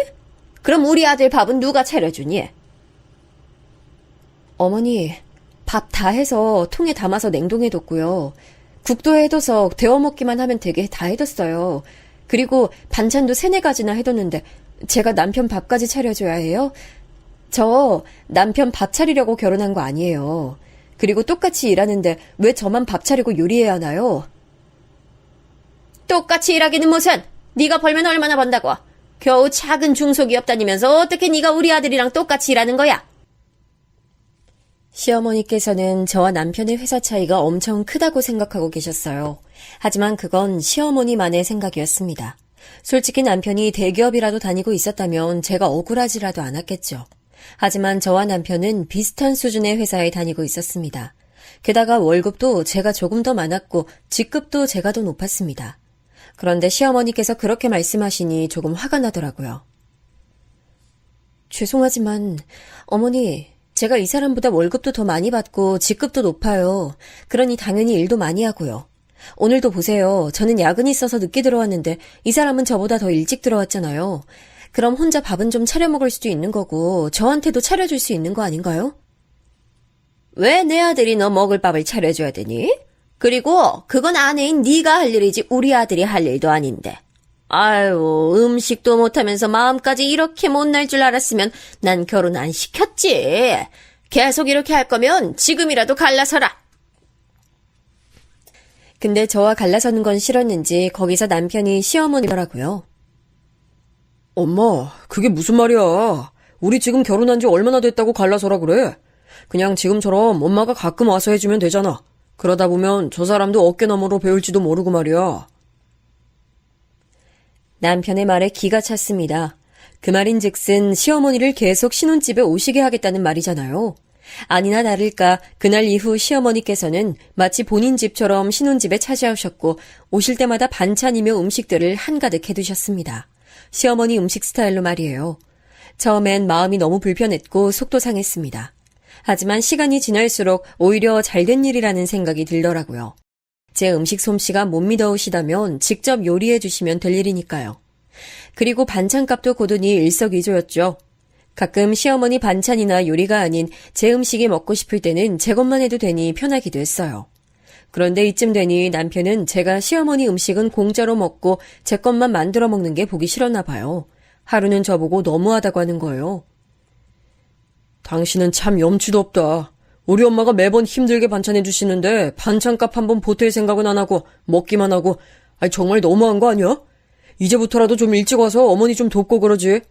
그럼 우리 아들 밥은 누가 차려주니? 어머니, 밥 다 해서 통에 담아서 냉동해 뒀고요. 국도 해둬서 데워 먹기만 하면 되게 다 해뒀어요. 그리고 반찬도 3-4가지나 해뒀는데 제가 남편 밥까지 차려줘야 해요? 저 남편 밥 차리려고 결혼한 거 아니에요. 그리고 똑같이 일하는데 왜 저만 밥 차리고 요리해야 하나요? 똑같이 일하기는 무슨! 네가 벌면 얼마나 번다고! 겨우 작은 중소기업 다니면서 어떻게 네가 우리 아들이랑 똑같이 일하는 거야? 시어머니께서는 저와 남편의 회사 차이가 엄청 크다고 생각하고 계셨어요. 하지만 그건 시어머니만의 생각이었습니다. 솔직히 남편이 대기업이라도 다니고 있었다면 제가 억울하지라도 않았겠죠. 하지만 저와 남편은 비슷한 수준의 회사에 다니고 있었습니다. 게다가 월급도 제가 조금 더 많았고 직급도 제가 더 높았습니다. 그런데 시어머니께서 그렇게 말씀하시니 조금 화가 나더라고요. 죄송하지만 어머니, 제가 이 사람보다 월급도 더 많이 받고 직급도 높아요. 그러니 당연히 일도 많이 하고요. 오늘도 보세요. 저는 야근이 있어서 늦게 들어왔는데 이 사람은 저보다 더 일찍 들어왔잖아요. 그럼 혼자 밥은 좀 차려 먹을 수도 있는 거고 저한테도 차려줄 수 있는 거 아닌가요? 왜 내 아들이 너 먹을 밥을 차려줘야 되니? 그리고 그건 아내인 네가 할 일이지 우리 아들이 할 일도 아닌데. 아유, 음식도 못하면서 마음까지 이렇게 못날 줄 알았으면 난 결혼 안 시켰지. 계속 이렇게 할 거면 지금이라도 갈라서라. 근데 저와 갈라서는 건 싫었는지 거기서 남편이 시어머니더라고요. 엄마, 그게 무슨 말이야. 우리 지금 결혼한 지 얼마나 됐다고 갈라서라 그래. 그냥 지금처럼 엄마가 가끔 와서 해주면 되잖아. 그러다 보면 저 사람도 어깨너머로 배울지도 모르고 말이야. 남편의 말에 기가 찼습니다. 그 말인즉슨 시어머니를 계속 신혼집에 오시게 하겠다는 말이잖아요. 아니나 다를까 그날 이후 시어머니께서는 마치 본인 집처럼 신혼집에 찾아오셨고 오실 때마다 반찬이며 음식들을 한가득 해두셨습니다. 시어머니 음식 스타일로 말이에요. 처음엔 마음이 너무 불편했고 속도 상했습니다. 하지만 시간이 지날수록 오히려 잘된 일이라는 생각이 들더라고요. 제 음식 솜씨가 못 믿어오시다면 직접 요리해 주시면 될 일이니까요. 그리고 반찬값도 고르니 일석이조였죠. 가끔 시어머니 반찬이나 요리가 아닌 제 음식이 먹고 싶을 때는 제 것만 해도 되니 편하기도 했어요. 그런데 이쯤 되니 남편은 제가 시어머니 음식은 공짜로 먹고 제 것만 만들어 먹는 게 보기 싫었나 봐요. 하루는 저보고 너무하다고 하는 거예요. 당신은 참 염치도 없다. 우리 엄마가 매번 힘들게 반찬해 주시는데 반찬값 한번 보탤 생각은 안 하고 먹기만 하고 아니 정말 너무한 거 아니야? 이제부터라도 좀 일찍 와서 어머니 좀 돕고 그러지.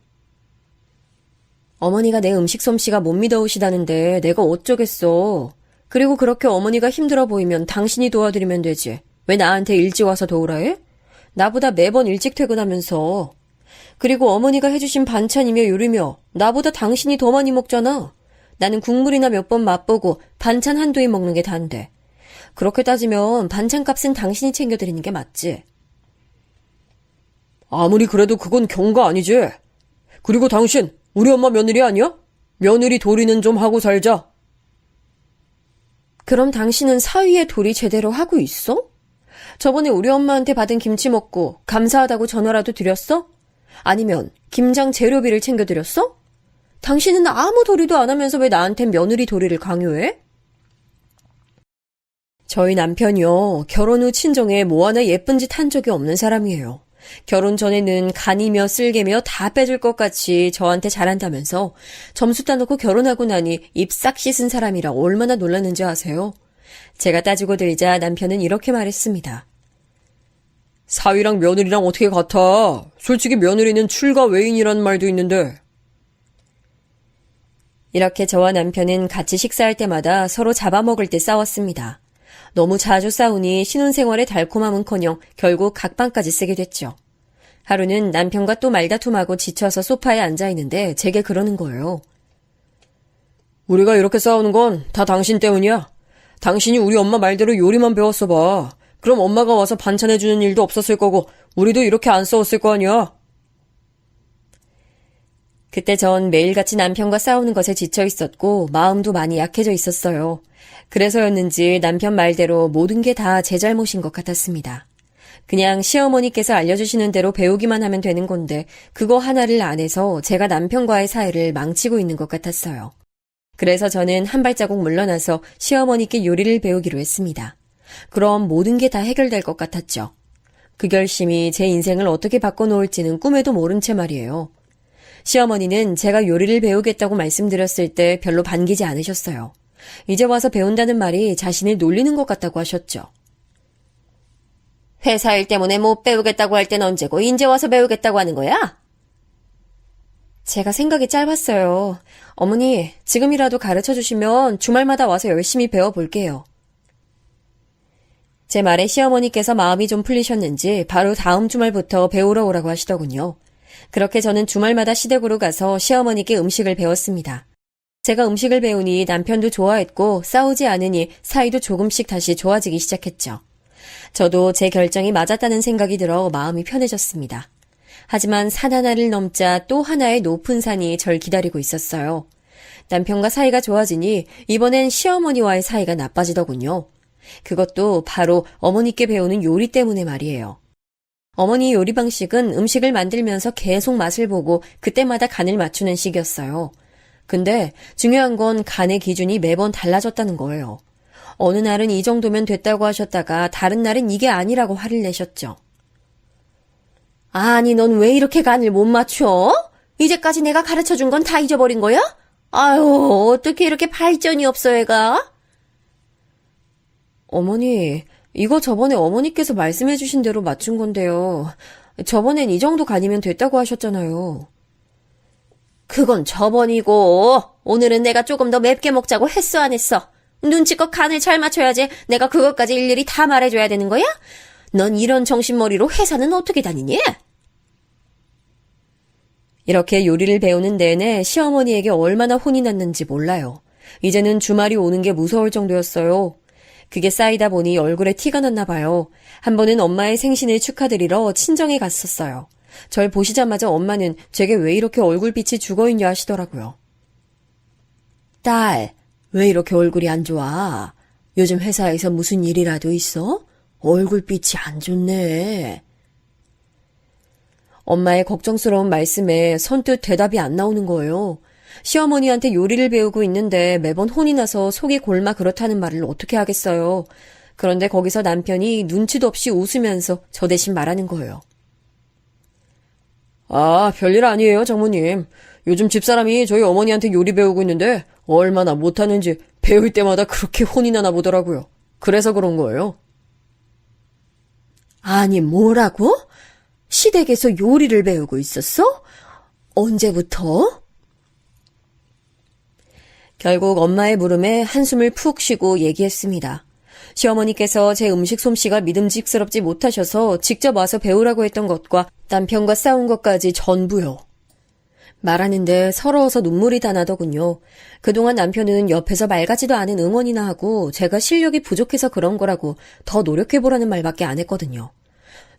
어머니가 내 음식 솜씨가 못 믿어오시다는데 내가 어쩌겠어. 그리고 그렇게 어머니가 힘들어 보이면 당신이 도와드리면 되지. 왜 나한테 일찍 와서 도우라 해? 나보다 매번 일찍 퇴근하면서. 그리고 어머니가 해주신 반찬이며 요리며 나보다 당신이 더 많이 먹잖아. 나는 국물이나 몇 번 맛보고 반찬 한두 입 먹는 게 다인데. 그렇게 따지면 반찬값은 당신이 챙겨드리는 게 맞지. 아무리 그래도 그건 경가 아니지. 그리고 당신 우리 엄마 며느리 아니야? 며느리 도리는 좀 하고 살자. 그럼 당신은 사위의 도리 제대로 하고 있어? 저번에 우리 엄마한테 받은 김치 먹고 감사하다고 전화라도 드렸어? 아니면 김장 재료비를 챙겨드렸어? 당신은 아무 도리도 안 하면서 왜 나한텐 며느리 도리를 강요해? 저희 남편이요. 결혼 후 친정에 뭐 하나 예쁜 짓 한 적이 없는 사람이에요. 결혼 전에는 간이며 쓸개며 다 빼줄 것 같이 저한테 잘한다면서 점수 따놓고 결혼하고 나니 입 싹 씻은 사람이라 얼마나 놀랐는지 아세요? 제가 따지고 들자 남편은 이렇게 말했습니다. 사위랑 며느리랑 어떻게 같아? 솔직히 며느리는 출가 외인이란 말도 있는데. 이렇게 저와 남편은 같이 식사할 때마다 서로 잡아먹을 때 싸웠습니다. 너무 자주 싸우니 신혼생활의 달콤함은커녕 결국 각방까지 쓰게 됐죠. 하루는 남편과 또 말다툼하고 지쳐서 소파에 앉아있는데 제게 그러는 거예요. 우리가 이렇게 싸우는 건 다 당신 때문이야. 당신이 우리 엄마 말대로 요리만 배웠어 봐. 그럼 엄마가 와서 반찬해주는 일도 없었을 거고 우리도 이렇게 안 싸웠을 거 아니야. 그때 전 매일같이 남편과 싸우는 것에 지쳐 있었고 마음도 많이 약해져 있었어요. 그래서였는지 남편 말대로 모든 게 다 제 잘못인 것 같았습니다. 그냥 시어머니께서 알려주시는 대로 배우기만 하면 되는 건데 그거 하나를 안 해서 제가 남편과의 사이를 망치고 있는 것 같았어요. 그래서 저는 한 발자국 물러나서 시어머니께 요리를 배우기로 했습니다. 그럼 모든 게 다 해결될 것 같았죠. 그 결심이 제 인생을 어떻게 바꿔놓을지는 꿈에도 모른 채 말이에요. 시어머니는 제가 요리를 배우겠다고 말씀드렸을 때 별로 반기지 않으셨어요. 이제 와서 배운다는 말이 자신을 놀리는 것 같다고 하셨죠. 회사 일 때문에 못 배우겠다고 할 땐 언제고 이제 와서 배우겠다고 하는 거야? 제가 생각이 짧았어요. 어머니, 지금이라도 가르쳐 주시면 주말마다 와서 열심히 배워볼게요. 제 말에 시어머니께서 마음이 좀 풀리셨는지 바로 다음 주말부터 배우러 오라고 하시더군요. 그렇게 저는 주말마다 시댁으로 가서 시어머니께 음식을 배웠습니다. 제가 음식을 배우니 남편도 좋아했고 싸우지 않으니 사이도 조금씩 다시 좋아지기 시작했죠. 저도 제 결정이 맞았다는 생각이 들어 마음이 편해졌습니다. 하지만 산 하나를 넘자 또 하나의 높은 산이 절 기다리고 있었어요. 남편과 사이가 좋아지니 이번엔 시어머니와의 사이가 나빠지더군요. 그것도 바로 어머니께 배우는 요리 때문에 말이에요. 어머니 요리 방식은 음식을 만들면서 계속 맛을 보고 그때마다 간을 맞추는 식이었어요. 근데 중요한 건 간의 기준이 매번 달라졌다는 거예요. 어느 날은 이 정도면 됐다고 하셨다가 다른 날은 이게 아니라고 화를 내셨죠. 아니, 넌 왜 이렇게 간을 못 맞춰? 이제까지 내가 가르쳐준 건 다 잊어버린 거야? 아유, 어떻게 이렇게 발전이 없어, 애가? 어머니, 이거 저번에 어머니께서 말씀해 주신 대로 맞춘 건데요. 저번엔 이 정도 간이면 됐다고 하셨잖아요. 그건 저번이고 오늘은 내가 조금 더 맵게 먹자고 했어 안 했어? 눈치껏 간을 잘 맞춰야지 내가 그것까지 일일이 다 말해줘야 되는 거야? 넌 이런 정신머리로 회사는 어떻게 다니니? 이렇게 요리를 배우는 내내 시어머니에게 얼마나 혼이 났는지 몰라요. 이제는 주말이 오는 게 무서울 정도였어요. 그게 쌓이다 보니 얼굴에 티가 났나 봐요. 한 번은 엄마의 생신을 축하드리러 친정에 갔었어요. 절 보시자마자 엄마는 제게 왜 이렇게 얼굴빛이 죽어있냐 하시더라고요. 딸, 왜 이렇게 얼굴이 안 좋아? 요즘 회사에서 무슨 일이라도 있어? 얼굴빛이 안 좋네. 엄마의 걱정스러운 말씀에 선뜻 대답이 안 나오는 거예요. 시어머니한테 요리를 배우고 있는데 매번 혼이 나서 속이 골마 그렇다는 말을 어떻게 하겠어요. 그런데 거기서 남편이 눈치도 없이 웃으면서 저 대신 말하는 거예요. 아, 별일 아니에요, 장모님. 요즘 집사람이 저희 어머니한테 요리 배우고 있는데 얼마나 못하는지 배울 때마다 그렇게 혼이 나나 보더라고요. 그래서 그런 거예요. 아니, 뭐라고? 시댁에서 요리를 배우고 있었어? 언제부터? 결국 엄마의 물음에 한숨을 푹 쉬고 얘기했습니다. 시어머니께서 제 음식 솜씨가 믿음직스럽지 못하셔서 직접 와서 배우라고 했던 것과 남편과 싸운 것까지 전부요. 말하는데 서러워서 눈물이 다 나더군요. 그동안 남편은 옆에서 말 같지도 않은 응원이나 하고 제가 실력이 부족해서 그런 거라고 더 노력해보라는 말밖에 안 했거든요.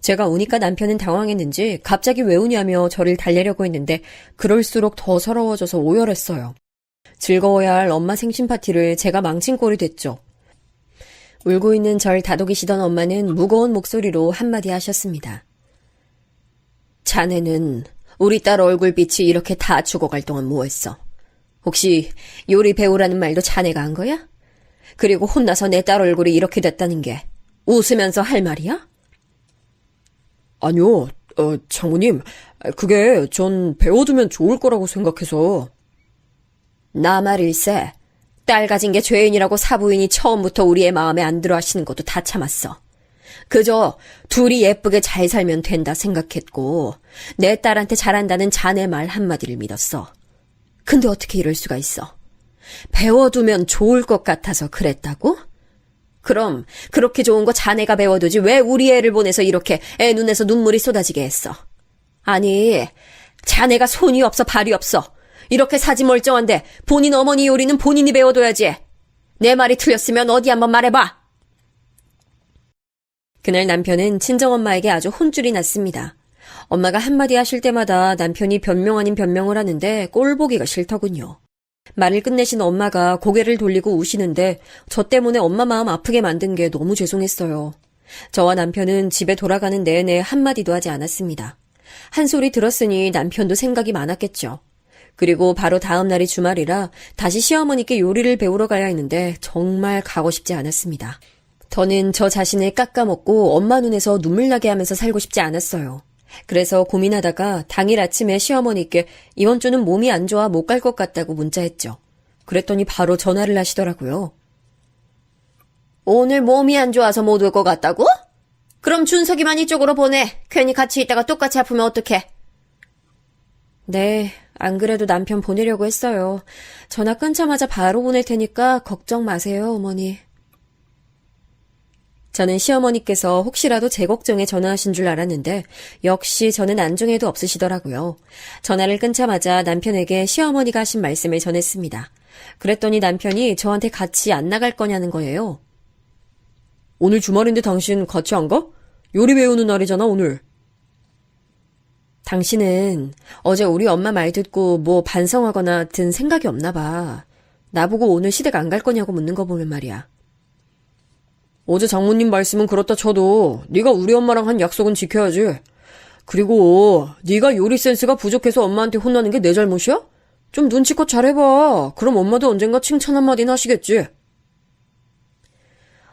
제가 우니까 남편은 당황했는지 갑자기 왜 우냐며 저를 달래려고 했는데 그럴수록 더 서러워져서 오열했어요. 즐거워야 할 엄마 생신 파티를 제가 망친 꼴이 됐죠. 울고 있는 절 다독이시던 엄마는 무거운 목소리로 한마디 하셨습니다. 자네는 우리 딸 얼굴빛이 이렇게 다 죽어갈 동안 뭐했어? 혹시 요리 배우라는 말도 자네가 한 거야? 그리고 혼나서 내 딸 얼굴이 이렇게 됐다는 게 웃으면서 할 말이야? 아니요, 장모님, 그게 전 배워두면 좋을 거라고 생각해서. 나 말일세. 딸 가진 게 죄인이라고 사부인이 처음부터 우리의 마음에 안 들어 하시는 것도 다 참았어. 그저 둘이 예쁘게 잘 살면 된다 생각했고 내 딸한테 잘한다는 자네 말 한마디를 믿었어. 근데 어떻게 이럴 수가 있어? 배워두면 좋을 것 같아서 그랬다고? 그럼 그렇게 좋은 거 자네가 배워두지 왜 우리 애를 보내서 이렇게 애 눈에서 눈물이 쏟아지게 했어? 아니, 자네가 손이 없어 발이 없어. 이렇게 사지 멀쩡한데 본인 어머니 요리는 본인이 배워둬야지. 내 말이 틀렸으면 어디 한번 말해봐. 그날 남편은 친정엄마에게 아주 혼쭐이 났습니다. 엄마가 한마디 하실 때마다 남편이 변명 아닌 변명을 하는데 꼴 보기가 싫더군요. 말을 끝내신 엄마가 고개를 돌리고 우시는데 저 때문에 엄마 마음 아프게 만든 게 너무 죄송했어요. 저와 남편은 집에 돌아가는 내내 한마디도 하지 않았습니다. 한 소리 들었으니 남편도 생각이 많았겠죠. 그리고 바로 다음 날이 주말이라 다시 시어머니께 요리를 배우러 가야 했는데 정말 가고 싶지 않았습니다. 저는 저 자신을 깎아먹고 엄마 눈에서 눈물 나게 하면서 살고 싶지 않았어요. 그래서 고민하다가 당일 아침에 시어머니께 이번 주는 몸이 안 좋아 못 갈 것 같다고 문자했죠. 그랬더니 바로 전화를 하시더라고요. 오늘 몸이 안 좋아서 못 올 것 같다고? 그럼 준석이만 이쪽으로 보내. 괜히 같이 있다가 똑같이 아프면 어떡해? 네, 안 그래도 남편 보내려고 했어요. 전화 끊자마자 바로 보낼 테니까 걱정 마세요, 어머니. 저는 시어머니께서 혹시라도 제 걱정에 전화하신 줄 알았는데 역시 저는 안중에도 없으시더라고요. 전화를 끊자마자 남편에게 시어머니가 하신 말씀을 전했습니다. 그랬더니 남편이 저한테 같이 안 나갈 거냐는 거예요. 오늘 주말인데 당신 같이 안 가? 요리 배우는 날이잖아, 오늘. 당신은 어제 우리 엄마 말 듣고 뭐 반성하거나 든 생각이 없나 봐. 나보고 오늘 시댁 안 갈 거냐고 묻는 거 보면 말이야. 어제 장모님 말씀은 그렇다 쳐도 네가 우리 엄마랑 한 약속은 지켜야지. 그리고 네가 요리 센스가 부족해서 엄마한테 혼나는 게 내 잘못이야? 좀 눈치껏 잘해봐. 그럼 엄마도 언젠가 칭찬 한마디는 하시겠지.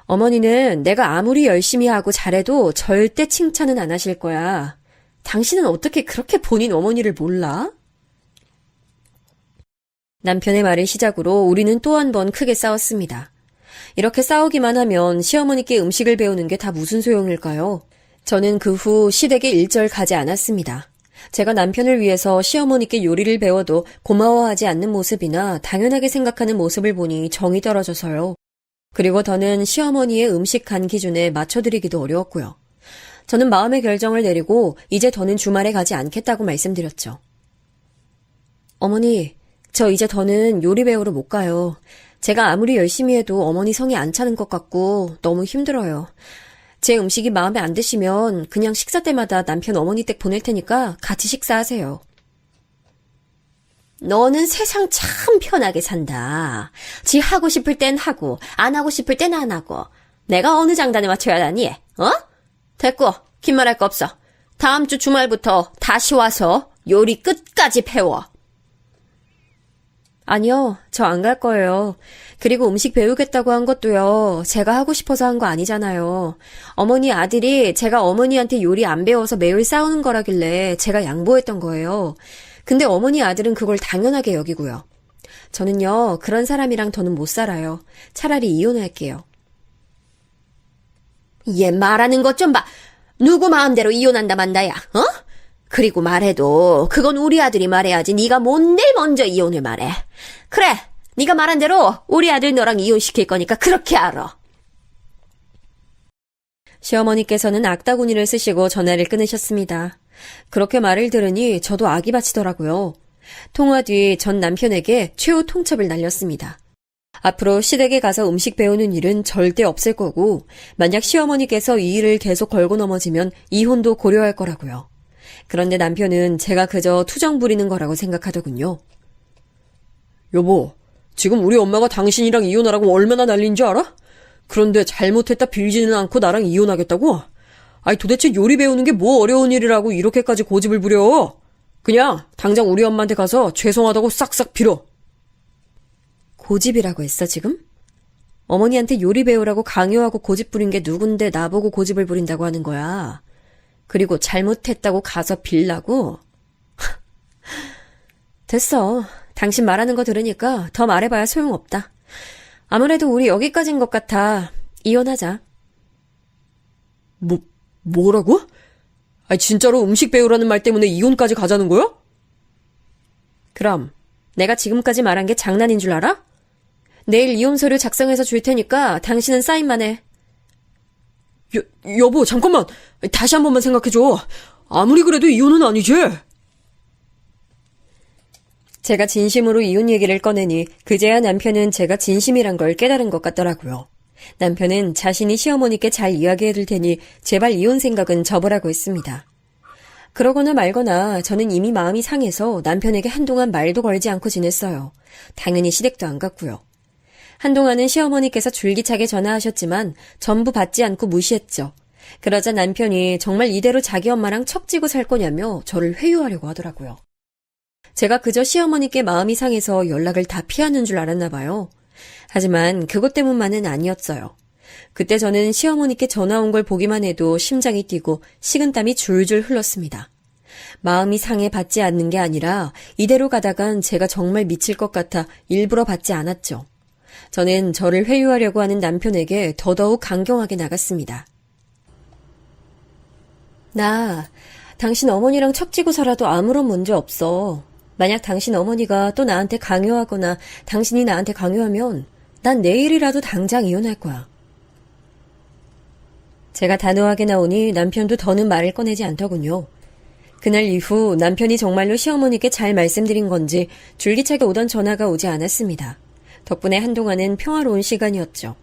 어머니는 내가 아무리 열심히 하고 잘해도 절대 칭찬은 안 하실 거야. 당신은 어떻게 그렇게 본인 어머니를 몰라? 남편의 말을 시작으로 우리는 또 한 번 크게 싸웠습니다. 이렇게 싸우기만 하면 시어머니께 음식을 배우는 게 다 무슨 소용일까요? 저는 그 후 시댁에 일절 가지 않았습니다. 제가 남편을 위해서 시어머니께 요리를 배워도 고마워하지 않는 모습이나 당연하게 생각하는 모습을 보니 정이 떨어져서요. 그리고 더는 시어머니의 음식 간 기준에 맞춰드리기도 어려웠고요. 저는 마음의 결정을 내리고 이제 더는 주말에 가지 않겠다고 말씀드렸죠. 어머니, 저 이제 더는 요리 배우러 못 가요. 제가 아무리 열심히 해도 어머니 성이 안 차는 것 같고 너무 힘들어요. 제 음식이 마음에 안 드시면 그냥 식사 때마다 남편 어머니 댁 보낼 테니까 같이 식사하세요. 너는 세상 참 편하게 산다. 지 하고 싶을 땐 하고 안 하고 싶을 땐 안 하고 내가 어느 장단에 맞춰야 하니? 어? 됐고 긴 말할 거 없어. 다음 주 주말부터 다시 와서 요리 끝까지 배워. 아니요, 저 안 갈 거예요. 그리고 음식 배우겠다고 한 것도요, 제가 하고 싶어서 한 거 아니잖아요. 어머니 아들이 제가 어머니한테 요리 안 배워서 매일 싸우는 거라길래 제가 양보했던 거예요. 근데 어머니 아들은 그걸 당연하게 여기고요. 저는요, 그런 사람이랑 더는 못 살아요. 차라리 이혼할게요. 얘 말하는 것 좀 봐. 누구 마음대로 이혼한다 만다야, 어? 그리고 말해도 그건 우리 아들이 말해야지 네가 뭔데 먼저 이혼을 말해. 그래, 네가 말한 대로 우리 아들 너랑 이혼시킬 거니까 그렇게 알아. 시어머니께서는 악다구니를 쓰시고 전화를 끊으셨습니다. 그렇게 말을 들으니 저도 악이 받치더라고요. 통화 뒤 전 남편에게 최후 통첩을 날렸습니다. 앞으로 시댁에 가서 음식 배우는 일은 절대 없을 거고 만약 시어머니께서 이 일을 계속 걸고 넘어지면 이혼도 고려할 거라고요. 그런데 남편은 제가 그저 투정 부리는 거라고 생각하더군요. 여보, 지금 우리 엄마가 당신이랑 이혼하라고 얼마나 난리인 줄 알아? 그런데 잘못했다 빌지는 않고 나랑 이혼하겠다고? 아니 도대체 요리 배우는 게 뭐 어려운 일이라고 이렇게까지 고집을 부려? 그냥 당장 우리 엄마한테 가서 죄송하다고 싹싹 빌어. 고집이라고 했어 지금? 어머니한테 요리 배우라고 강요하고 고집 부린 게 누군데 나보고 고집을 부린다고 하는 거야. 그리고 잘못했다고 가서 빌라고? 됐어. 당신 말하는 거 들으니까 더 말해봐야 소용없다. 아무래도 우리 여기까지인 것 같아. 이혼하자. 뭐라고? 아니 진짜로 음식 배우라는 말 때문에 이혼까지 가자는 거야? 그럼 내가 지금까지 말한 게 장난인 줄 알아? 내일 이혼 서류 작성해서 줄 테니까 당신은 사인만 해. 여보, 잠깐만. 다시 한 번만 생각해줘. 아무리 그래도 이혼은 아니지? 제가 진심으로 이혼 얘기를 꺼내니 그제야 남편은 제가 진심이란 걸 깨달은 것 같더라고요. 남편은 자신이 시어머니께 잘 이야기해둘 테니 제발 이혼 생각은 접으라고 했습니다. 그러거나 말거나 저는 이미 마음이 상해서 남편에게 한동안 말도 걸지 않고 지냈어요. 당연히 시댁도 안 갔고요. 한동안은 시어머니께서 줄기차게 전화하셨지만 전부 받지 않고 무시했죠. 그러자 남편이 정말 이대로 자기 엄마랑 척지고 살 거냐며 저를 회유하려고 하더라고요. 제가 그저 시어머니께 마음이 상해서 연락을 다 피하는 줄 알았나 봐요. 하지만 그것 때문만은 아니었어요. 그때 저는 시어머니께 전화 온 걸 보기만 해도 심장이 뛰고 식은땀이 줄줄 흘렀습니다. 마음이 상해 받지 않는 게 아니라 이대로 가다간 제가 정말 미칠 것 같아 일부러 받지 않았죠. 저는 저를 회유하려고 하는 남편에게 더더욱 강경하게 나갔습니다. 나 당신 어머니랑 척지고 살아도 아무런 문제 없어. 만약 당신 어머니가 또 나한테 강요하거나 당신이 나한테 강요하면 난 내일이라도 당장 이혼할 거야. 제가 단호하게 나오니 남편도 더는 말을 꺼내지 않더군요. 그날 이후 남편이 정말로 시어머니께 잘 말씀드린 건지 줄기차게 오던 전화가 오지 않았습니다. 덕분에 한동안은 평화로운 시간이었죠.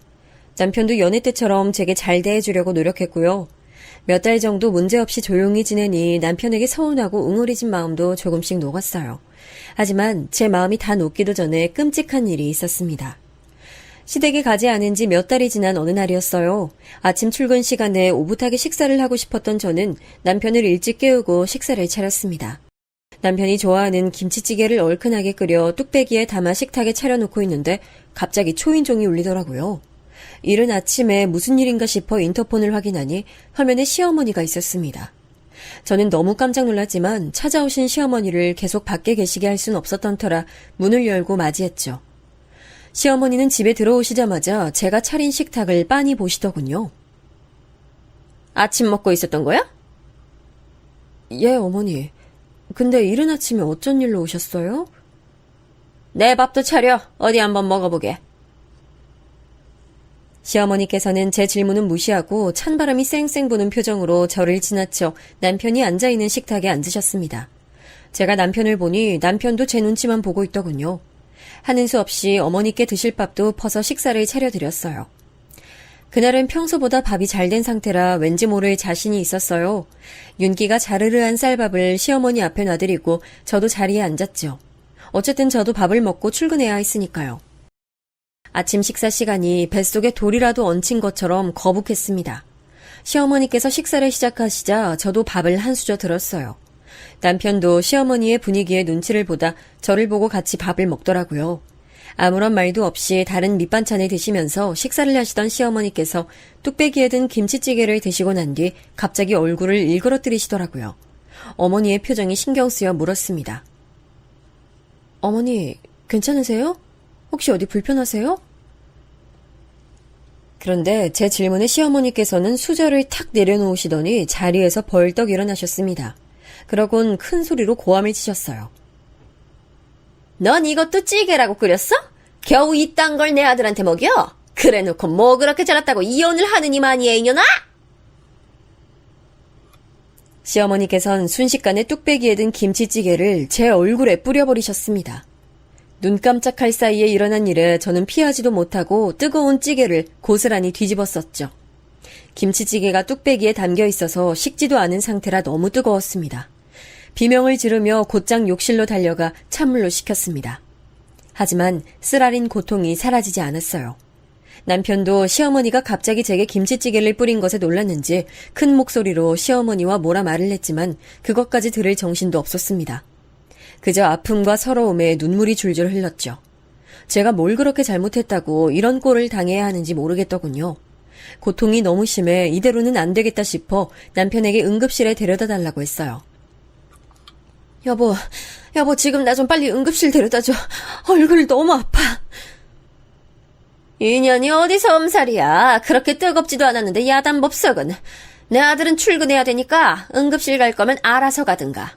남편도 여느 때처럼 제게 잘 대해주려고 노력했고요. 몇 달 정도 문제없이 조용히 지내니 남편에게 서운하고 웅얼해진 마음도 조금씩 녹았어요. 하지만 제 마음이 다 녹기도 전에 끔찍한 일이 있었습니다. 시댁에 가지 않은 지 몇 달이 지난 어느 날이었어요. 아침 출근 시간에 오붓하게 식사를 하고 싶었던 저는 남편을 일찍 깨우고 식사를 차렸습니다. 남편이 좋아하는 김치찌개를 얼큰하게 끓여 뚝배기에 담아 식탁에 차려놓고 있는데 갑자기 초인종이 울리더라고요. 이른 아침에 무슨 일인가 싶어 인터폰을 확인하니 화면에 시어머니가 있었습니다. 저는 너무 깜짝 놀랐지만 찾아오신 시어머니를 계속 밖에 계시게 할 순 없었던 터라 문을 열고 맞이했죠. 시어머니는 집에 들어오시자마자 제가 차린 식탁을 빤히 보시더군요. 아침 먹고 있었던 거야? 예, 어머니. 근데 이른 아침에 어쩐 일로 오셨어요? 내 밥도 차려. 어디 한번 먹어보게. 시어머니께서는 제 질문은 무시하고 찬바람이 쌩쌩 부는 표정으로 저를 지나쳐 남편이 앉아있는 식탁에 앉으셨습니다. 제가 남편을 보니 남편도 제 눈치만 보고 있더군요. 하는 수 없이 어머니께 드실 밥도 퍼서 식사를 차려드렸어요. 그날은 평소보다 밥이 잘 된 상태라 왠지 모를 자신이 있었어요. 윤기가 자르르한 쌀밥을 시어머니 앞에 놔드리고 저도 자리에 앉았죠. 어쨌든 저도 밥을 먹고 출근해야 했으니까요. 아침 식사 시간이 뱃속에 돌이라도 얹힌 것처럼 거북했습니다. 시어머니께서 식사를 시작하시자 저도 밥을 한 수저 들었어요. 남편도 시어머니의 분위기에 눈치를 보다 저를 보고 같이 밥을 먹더라고요. 아무런 말도 없이 다른 밑반찬을 드시면서 식사를 하시던 시어머니께서 뚝배기에 든 김치찌개를 드시고 난 뒤 갑자기 얼굴을 일그러뜨리시더라고요. 어머니의 표정이 신경 쓰여 물었습니다. 어머니, 괜찮으세요? 혹시 어디 불편하세요? 그런데 제 질문에 시어머니께서는 수저를 탁 내려놓으시더니 자리에서 벌떡 일어나셨습니다. 그러곤 큰 소리로 고함을 치셨어요. 넌 이것도 찌개라고 끓였어? 겨우 이딴 걸 내 아들한테 먹여? 그래놓고 뭐 그렇게 자랐다고 이혼을 하느니 마니에 이년아? 시어머니께선 순식간에 뚝배기에 든 김치찌개를 제 얼굴에 뿌려버리셨습니다. 눈 깜짝할 사이에 일어난 일에 저는 피하지도 못하고 뜨거운 찌개를 고스란히 뒤집었었죠. 김치찌개가 뚝배기에 담겨 있어서 식지도 않은 상태라 너무 뜨거웠습니다. 비명을 지르며 곧장 욕실로 달려가 찬물로 식혔습니다. 하지만 쓰라린 고통이 사라지지 않았어요. 남편도 시어머니가 갑자기 제게 김치찌개를 뿌린 것에 놀랐는지 큰 목소리로 시어머니와 뭐라 말을 했지만 그것까지 들을 정신도 없었습니다. 그저 아픔과 서러움에 눈물이 줄줄 흘렀죠. 제가 뭘 그렇게 잘못했다고 이런 꼴을 당해야 하는지 모르겠더군요. 고통이 너무 심해 이대로는 안 되겠다 싶어 남편에게 응급실에 데려다 달라고 했어요. 여보 지금 나 좀 빨리 응급실 데려다줘. 얼굴 너무 아파. 인연이 어디서 엄살이야. 그렇게 뜨겁지도 않았는데 야단법석은. 내 아들은 출근해야 되니까 응급실 갈 거면 알아서 가든가.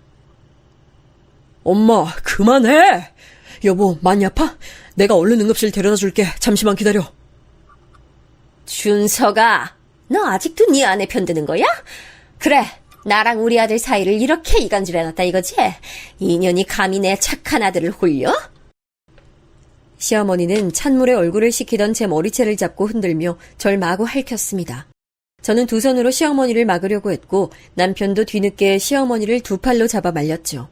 엄마, 그만해! 여보, 많이 아파? 내가 얼른 응급실 데려다 줄게. 잠시만 기다려. 준서가, 너 아직도 네 아내 편드는 거야? 그래, 나랑 우리 아들 사이를 이렇게 이간질해놨다 이거지? 인연이 감히 내 착한 아들을 홀려? 시어머니는 찬물에 얼굴을 식히던 제 머리채를 잡고 흔들며 절 마구 핥혔습니다. 저는 두 손으로 시어머니를 막으려고 했고 남편도 뒤늦게 시어머니를 두 팔로 잡아 말렸죠.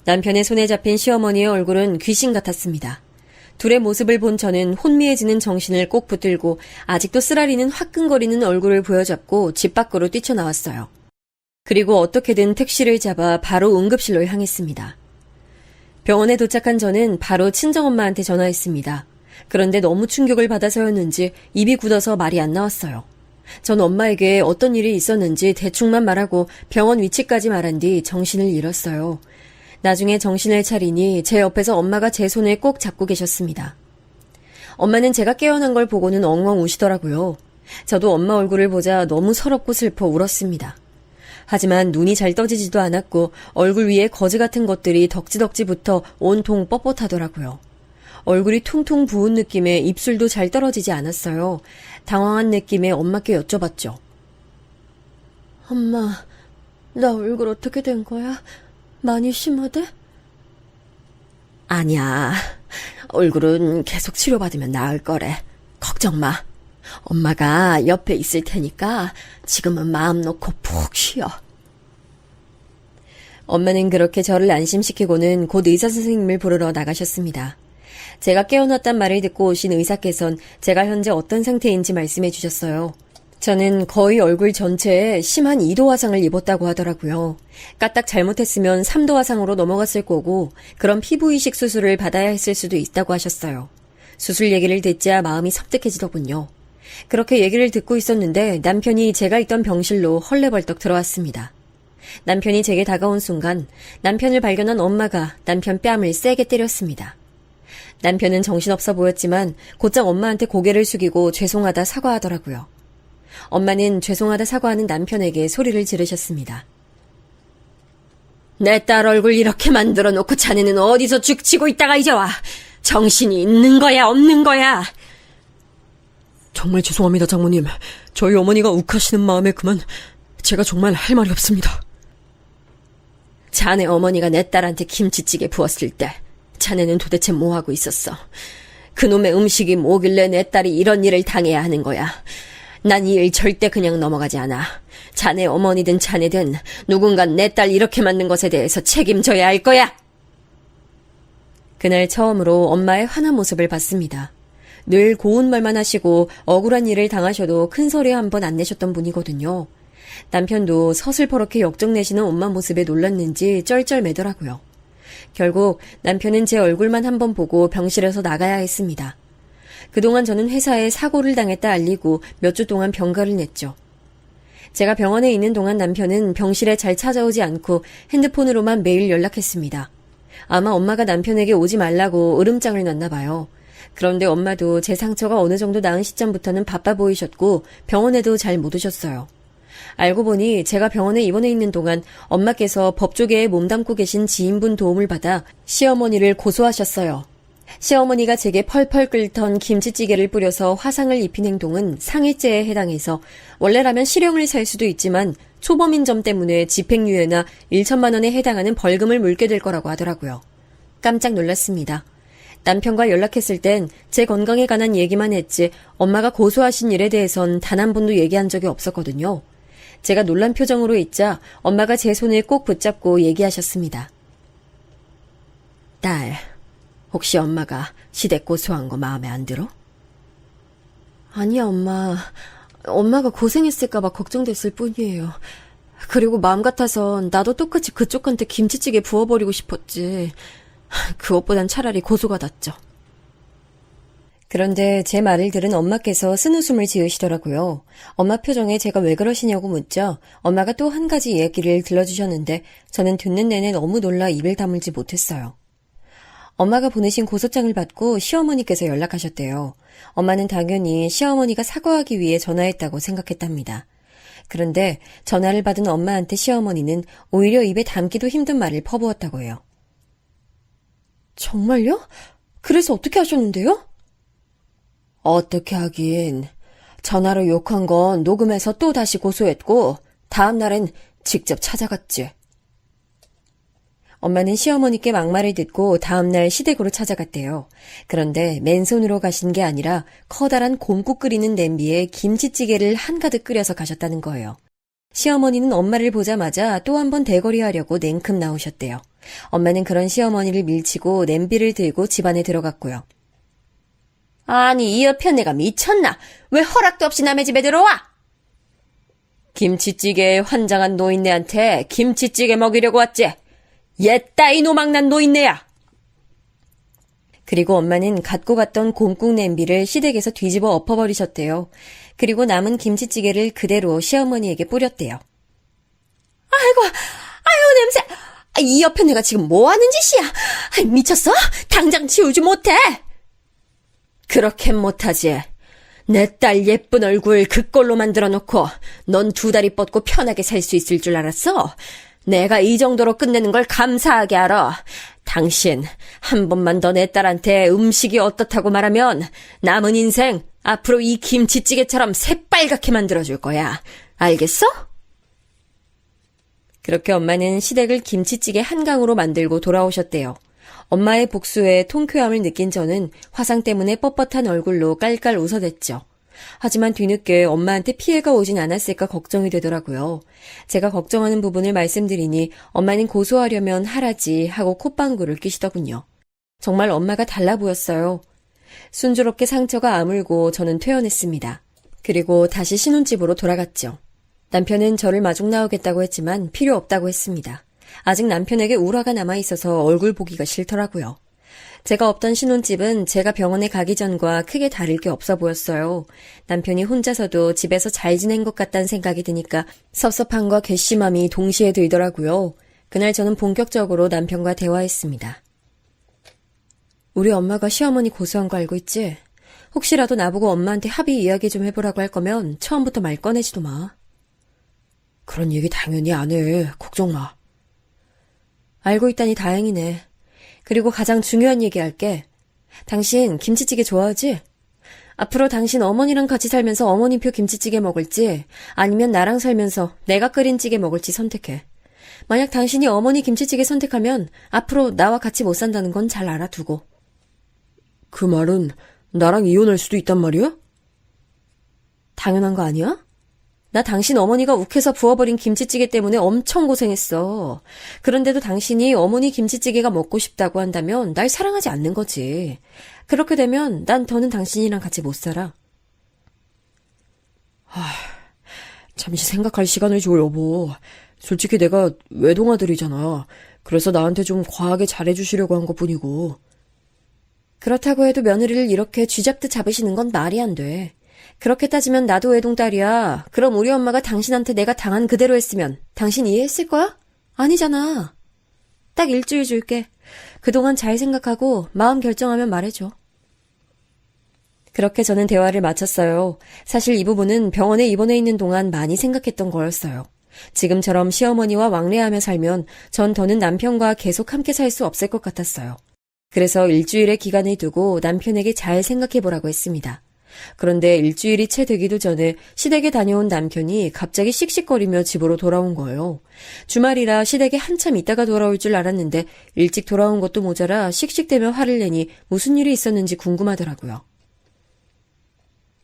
남편의 손에 잡힌 시어머니의 얼굴은 귀신 같았습니다. 둘의 모습을 본 저는 혼미해지는 정신을 꼭 붙들고 아직도 쓰라리는 화끈거리는 얼굴을 부여잡고 집 밖으로 뛰쳐나왔어요. 그리고 어떻게든 택시를 잡아 바로 응급실로 향했습니다. 병원에 도착한 저는 바로 친정엄마한테 전화했습니다. 그런데 너무 충격을 받아서였는지 입이 굳어서 말이 안 나왔어요. 전 엄마에게 어떤 일이 있었는지 대충만 말하고 병원 위치까지 말한 뒤 정신을 잃었어요. 나중에 정신을 차리니 제 옆에서 엄마가 제 손을 꼭 잡고 계셨습니다. 엄마는 제가 깨어난 걸 보고는 엉엉 우시더라고요. 저도 엄마 얼굴을 보자 너무 서럽고 슬퍼 울었습니다. 하지만 눈이 잘 떠지지도 않았고 얼굴 위에 거즈 같은 것들이 덕지덕지 붙어 온통 뻣뻣하더라고요. 얼굴이 퉁퉁 부은 느낌에 입술도 잘 떨어지지 않았어요. 당황한 느낌에 엄마께 여쭤봤죠. 엄마, 나 얼굴 어떻게 된 거야? 많이 심하대? 아니야. 얼굴은 계속 치료받으면 나을 거래. 걱정 마. 엄마가 옆에 있을 테니까 지금은 마음 놓고 푹 쉬어. 엄마는 그렇게 저를 안심시키고는 곧 의사 선생님을 부르러 나가셨습니다. 제가 깨어났단 말을 듣고 오신 의사께선 제가 현재 어떤 상태인지 말씀해 주셨어요. 저는 거의 얼굴 전체에 심한 2도 화상을 입었다고 하더라고요. 까딱 잘못했으면 3도 화상으로 넘어갔을 거고 그런 피부 이식 수술을 받아야 했을 수도 있다고 하셨어요. 수술 얘기를 듣자 마음이 섬뜩해지더군요. 그렇게 얘기를 듣고 있었는데 남편이 제가 있던 병실로 헐레벌떡 들어왔습니다. 남편이 제게 다가온 순간 남편을 발견한 엄마가 남편 뺨을 세게 때렸습니다. 남편은 정신없어 보였지만 곧장 엄마한테 고개를 숙이고 죄송하다 사과하더라고요. 엄마는 죄송하다 사과하는 남편에게 소리를 지르셨습니다. 내 딸 얼굴 이렇게 만들어 놓고 자네는 어디서 죽치고 있다가 이제 와. 정신이 있는 거야 없는 거야. 정말 죄송합니다, 장모님. 저희 어머니가 욱하시는 마음에 그만 제가 정말 할 말이 없습니다. 자네 어머니가 내 딸한테 김치찌개 부었을 때 자네는 도대체 뭐하고 있었어? 그놈의 음식이 뭐길래 내 딸이 이런 일을 당해야 하는 거야. 난 이 일 절대 그냥 넘어가지 않아. 자네 어머니든 자네든 누군가 내 딸 이렇게 만든 것에 대해서 책임져야 할 거야. 그날 처음으로 엄마의 화난 모습을 봤습니다. 늘 고운 말만 하시고 억울한 일을 당하셔도 큰 소리 한 번 안 내셨던 분이거든요. 남편도 서슬퍼렇게 역정내시는 엄마 모습에 놀랐는지 쩔쩔매더라고요. 결국 남편은 제 얼굴만 한번 보고 병실에서 나가야 했습니다. 그동안 저는 회사에 사고를 당했다 알리고 몇 주 동안 병가를 냈죠. 제가 병원에 있는 동안 남편은 병실에 잘 찾아오지 않고 핸드폰으로만 매일 연락했습니다. 아마 엄마가 남편에게 오지 말라고 으름장을 놨나 봐요. 그런데 엄마도 제 상처가 어느 정도 나은 시점부터는 바빠 보이셨고 병원에도 잘 못 오셨어요. 알고 보니 제가 병원에 입원해 있는 동안 엄마께서 법조계에 몸담고 계신 지인분 도움을 받아 시어머니를 고소하셨어요. 시어머니가 제게 펄펄 끓던 김치찌개를 뿌려서 화상을 입힌 행동은 상해죄에 해당해서 원래라면 실형을 살 수도 있지만 초범인 점 때문에 집행유예나 1천만 원에 해당하는 벌금을 물게 될 거라고 하더라고요. 깜짝 놀랐습니다. 남편과 연락했을 땐 제 건강에 관한 얘기만 했지 엄마가 고소하신 일에 대해선 단 한 번도 얘기한 적이 없었거든요. 제가 놀란 표정으로 있자 엄마가 제 손을 꼭 붙잡고 얘기하셨습니다. 딸, 혹시 엄마가 시댁 고소한 거 마음에 안 들어? 아니야, 엄마. 엄마가 고생했을까봐 걱정됐을 뿐이에요. 그리고 마음 같아선 나도 똑같이 그쪽한테 김치찌개 부어버리고 싶었지. 그것보단 차라리 고소가 낫죠. 그런데 제 말을 들은 엄마께서 쓴웃음을 지으시더라고요. 엄마 표정에 제가 왜 그러시냐고 묻자 엄마가 또 한 가지 얘기를 들려주셨는데 저는 듣는 내내 너무 놀라 입을 다물지 못했어요. 엄마가 보내신 고소장을 받고 시어머니께서 연락하셨대요. 엄마는 당연히 시어머니가 사과하기 위해 전화했다고 생각했답니다. 그런데 전화를 받은 엄마한테 시어머니는 오히려 입에 담기도 힘든 말을 퍼부었다고 해요. 정말요? 그래서 어떻게 하셨는데요? 어떻게 하긴. 전화로 욕한 건 녹음해서 또 다시 고소했고 다음 날엔 직접 찾아갔지. 엄마는 시어머니께 막말을 듣고 다음날 시댁으로 찾아갔대요. 그런데 맨손으로 가신 게 아니라 커다란 곰국 끓이는 냄비에 김치찌개를 한가득 끓여서 가셨다는 거예요. 시어머니는 엄마를 보자마자 또 한 번 대거리하려고 냉큼 나오셨대요. 엄마는 그런 시어머니를 밀치고 냄비를 들고 집 안에 들어갔고요. 아니, 이 옆에 내가 미쳤나? 왜 허락도 없이 남의 집에 들어와? 김치찌개에 환장한 노인네한테 김치찌개 먹이려고 왔지? 옛따이 노망난 노인네야! 그리고 엄마는 갖고 갔던 곰국 냄비를 시댁에서 뒤집어 엎어버리셨대요. 그리고 남은 김치찌개를 그대로 시어머니에게 뿌렸대요. 아이고, 냄새! 이 옆에 내가 지금 뭐 하는 짓이야? 미쳤어? 당장 치우지 못해! 그렇게 못하지. 내 딸 예쁜 얼굴 그꼴로 만들어 놓고 넌 두 다리 뻗고 편하게 살 수 있을 줄 알았어? 내가 이 정도로 끝내는 걸 감사하게 알아. 당신 한 번만 더 내 딸한테 음식이 어떻다고 말하면 남은 인생 앞으로 이 김치찌개처럼 새빨갛게 만들어줄 거야. 알겠어? 그렇게 엄마는 시댁을 김치찌개 한강으로 만들고 돌아오셨대요. 엄마의 복수에 통쾌함을 느낀 저는 화상 때문에 뻣뻣한 얼굴로 깔깔 웃어댔죠. 하지만 뒤늦게 엄마한테 피해가 오진 않았을까 걱정이 되더라고요. 제가 걱정하는 부분을 말씀드리니 엄마는 고소하려면 하라지 하고 콧방구를 끼시더군요. 정말 엄마가 달라 보였어요. 순조롭게 상처가 아물고 저는 퇴원했습니다. 그리고 다시 신혼집으로 돌아갔죠. 남편은 저를 마중 나오겠다고 했지만 필요 없다고 했습니다. 아직 남편에게 울화가 남아있어서 얼굴 보기가 싫더라고요. 제가 없던 신혼집은 제가 병원에 가기 전과 크게 다를 게 없어 보였어요. 남편이 혼자서도 집에서 잘 지낸 것 같다는 생각이 드니까 섭섭함과 괘씸함이 동시에 들더라고요. 그날 저는 본격적으로 남편과 대화했습니다. 우리 엄마가 시어머니 고소한 거 알고 있지? 혹시라도 나보고 엄마한테 합의 이야기 좀 해보라고 할 거면 처음부터 말 꺼내지도 마. 그런 얘기 당연히 안 해. 걱정 마. 알고 있다니 다행이네. 그리고 가장 중요한 얘기 할게. 당신 김치찌개 좋아하지? 앞으로 당신 어머니랑 같이 살면서 어머니표 김치찌개 먹을지 아니면 나랑 살면서 내가 끓인 찌개 먹을지 선택해. 만약 당신이 어머니 김치찌개 선택하면 앞으로 나와 같이 못 산다는 건 잘 알아두고. 그 말은 나랑 이혼할 수도 있단 말이야? 당연한 거 아니야? 나 당신 어머니가 욱해서 부어버린 김치찌개 때문에 엄청 고생했어. 그런데도 당신이 어머니 김치찌개가 먹고 싶다고 한다면 날 사랑하지 않는 거지. 그렇게 되면 난 더는 당신이랑 같이 못 살아. 잠시 생각할 시간을 줘, 여보. 솔직히 내가 외동아들이잖아. 그래서 나한테 좀 과하게 잘해주시려고 한 것뿐이고. 그렇다고 해도 며느리를 이렇게 쥐잡듯 잡으시는 건 말이 안 돼. 그렇게 따지면 나도 외동딸이야. 그럼 우리 엄마가 당신한테 내가 당한 그대로 했으면 당신 이해했을 거야? 아니잖아. 딱 일주일 줄게. 그동안 잘 생각하고 마음 결정하면 말해줘. 그렇게 저는 대화를 마쳤어요. 사실 이 부분은 병원에 입원해 있는 동안 많이 생각했던 거였어요. 지금처럼 시어머니와 왕래하며 살면 전 더는 남편과 계속 함께 살 수 없을 것 같았어요. 그래서 일주일의 기간을 두고 남편에게 잘 생각해보라고 했습니다. 그런데 일주일이 채 되기도 전에 시댁에 다녀온 남편이 갑자기 씩씩거리며 집으로 돌아온 거예요. 주말이라 시댁에 한참 있다가 돌아올 줄 알았는데 일찍 돌아온 것도 모자라 씩씩대며 화를 내니 무슨 일이 있었는지 궁금하더라고요.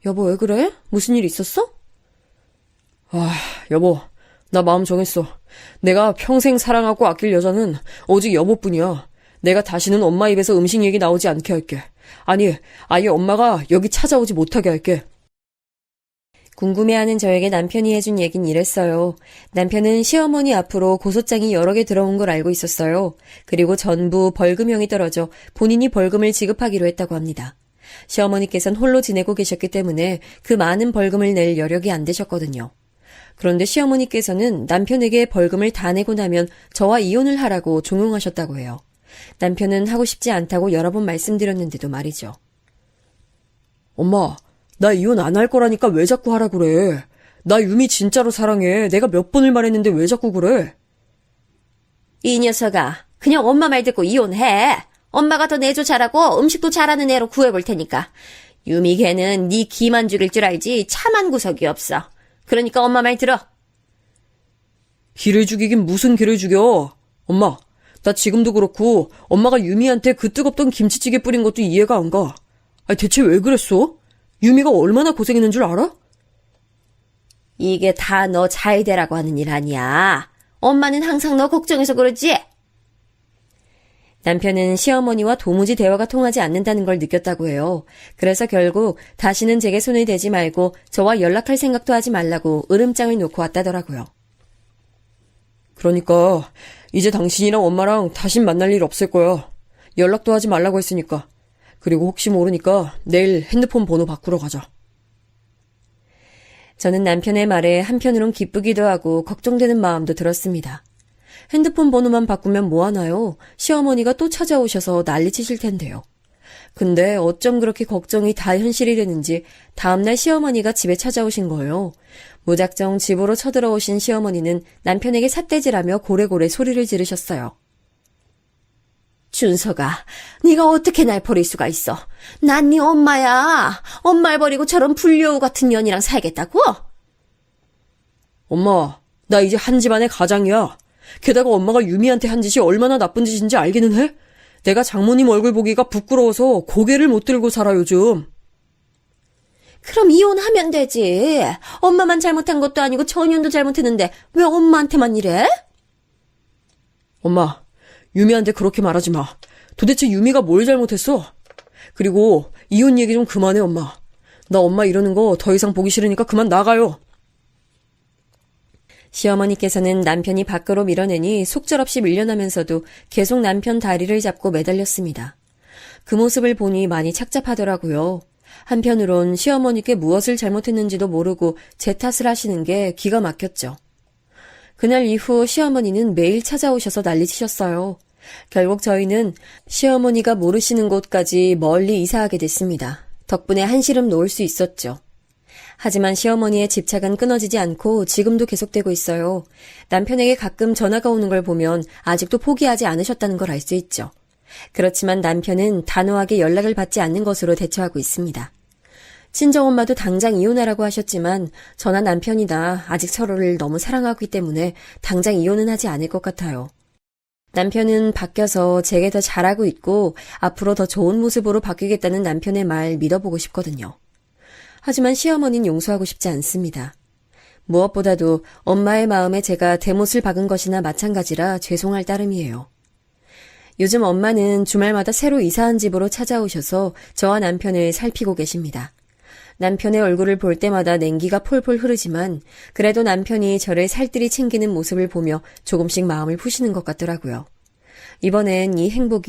여보, 왜 그래? 무슨 일 있었어? 여보, 나 마음 정했어. 내가 평생 사랑하고 아낄 여자는 오직 여보뿐이야. 내가 다시는 엄마 입에서 음식 얘기 나오지 않게 할게. 아니, 아예 엄마가 여기 찾아오지 못하게 할게. 궁금해하는 저에게 남편이 해준 얘긴 이랬어요. 남편은 시어머니 앞으로 고소장이 여러 개 들어온 걸 알고 있었어요. 그리고 전부 벌금형이 떨어져 본인이 벌금을 지급하기로 했다고 합니다. 시어머니께서는 홀로 지내고 계셨기 때문에 그 많은 벌금을 낼 여력이 안 되셨거든요. 그런데 시어머니께서는 남편에게 벌금을 다 내고 나면 저와 이혼을 하라고 종용하셨다고 해요. 남편은 하고 싶지 않다고 여러 번 말씀드렸는데도 말이죠. 엄마, 나 이혼 안 할 거라니까 왜 자꾸 하라 그래. 나 유미 진짜로 사랑해. 내가 몇 번을 말했는데 왜 자꾸 그래. 이 녀석아, 그냥 엄마 말 듣고 이혼해. 엄마가 더 내조 잘하고 음식도 잘하는 애로 구해볼 테니까. 유미 걔는 네 기만 죽일 줄 알지 참한 구석이 없어. 그러니까 엄마 말 들어. 기를 죽이긴 무슨 기를 죽여. 엄마, 나 지금도 그렇고 엄마가 유미한테 그 뜨겁던 김치찌개 뿌린 것도 이해가 안 가. 아니, 대체 왜 그랬어? 유미가 얼마나 고생했는 줄 알아? 이게 다 너 잘 되라고 하는 일 아니야. 엄마는 항상 너 걱정해서 그러지? 남편은 시어머니와 도무지 대화가 통하지 않는다는 걸 느꼈다고 해요. 그래서 결국 다시는 제게 손을 대지 말고 저와 연락할 생각도 하지 말라고 으름장을 놓고 왔다더라고요. 그러니까 이제 당신이랑 엄마랑 다신 만날 일 없을 거야. 연락도 하지 말라고 했으니까. 그리고 혹시 모르니까 내일 핸드폰 번호 바꾸러 가자. 저는 남편의 말에 한편으론 기쁘기도 하고 걱정되는 마음도 들었습니다. 핸드폰 번호만 바꾸면 뭐하나요? 시어머니가 또 찾아오셔서 난리치실 텐데요. 근데 어쩜 그렇게 걱정이 다 현실이 되는지 다음날 시어머니가 집에 찾아오신 거예요. 무작정 집으로 쳐들어오신 시어머니는 남편에게 삿대질하며 고래고래 소리를 지르셨어요. 준서가, 네가 어떻게 날 버릴 수가 있어? 난 네 엄마야. 엄마를 버리고 저런 불려우 같은 년이랑 살겠다고? 엄마, 나 이제 한 집안의 가장이야. 게다가 엄마가 유미한테 한 짓이 얼마나 나쁜 짓인지 알기는 해? 내가 장모님 얼굴 보기가 부끄러워서 고개를 못 들고 살아 요즘. 그럼 이혼하면 되지. 엄마만 잘못한 것도 아니고 전현도 잘못했는데 왜 엄마한테만 이래? 엄마, 유미한테 그렇게 말하지 마. 도대체 유미가 뭘 잘못했어? 그리고 이혼 얘기 좀 그만해, 엄마. 나 엄마 이러는 거 더 이상 보기 싫으니까 그만 나가요. 시어머니께서는 남편이 밖으로 밀어내니 속절없이 밀려나면서도 계속 남편 다리를 잡고 매달렸습니다. 그 모습을 보니 많이 착잡하더라고요. 한편으론 시어머니께 무엇을 잘못했는지도 모르고 제 탓을 하시는 게 기가 막혔죠. 그날 이후 시어머니는 매일 찾아오셔서 난리치셨어요. 결국 저희는 시어머니가 모르시는 곳까지 멀리 이사하게 됐습니다. 덕분에 한시름 놓을 수 있었죠. 하지만 시어머니의 집착은 끊어지지 않고 지금도 계속되고 있어요. 남편에게 가끔 전화가 오는 걸 보면 아직도 포기하지 않으셨다는 걸 알 수 있죠. 그렇지만 남편은 단호하게 연락을 받지 않는 것으로 대처하고 있습니다. 친정엄마도 당장 이혼하라고 하셨지만 저나 남편이다 아직 서로를 너무 사랑하기 때문에 당장 이혼은 하지 않을 것 같아요. 남편은 바뀌어서 제게 더 잘하고 있고 앞으로 더 좋은 모습으로 바뀌겠다는 남편의 말 믿어보고 싶거든요. 하지만 시어머니는 용서하고 싶지 않습니다. 무엇보다도 엄마의 마음에 제가 대못을 박은 것이나 마찬가지라 죄송할 따름이에요. 요즘 엄마는 주말마다 새로 이사한 집으로 찾아오셔서 저와 남편을 살피고 계십니다. 남편의 얼굴을 볼 때마다 냉기가 폴폴 흐르지만 그래도 남편이 저를 살뜰히 챙기는 모습을 보며 조금씩 마음을 푸시는 것 같더라고요. 이번엔 이 행복이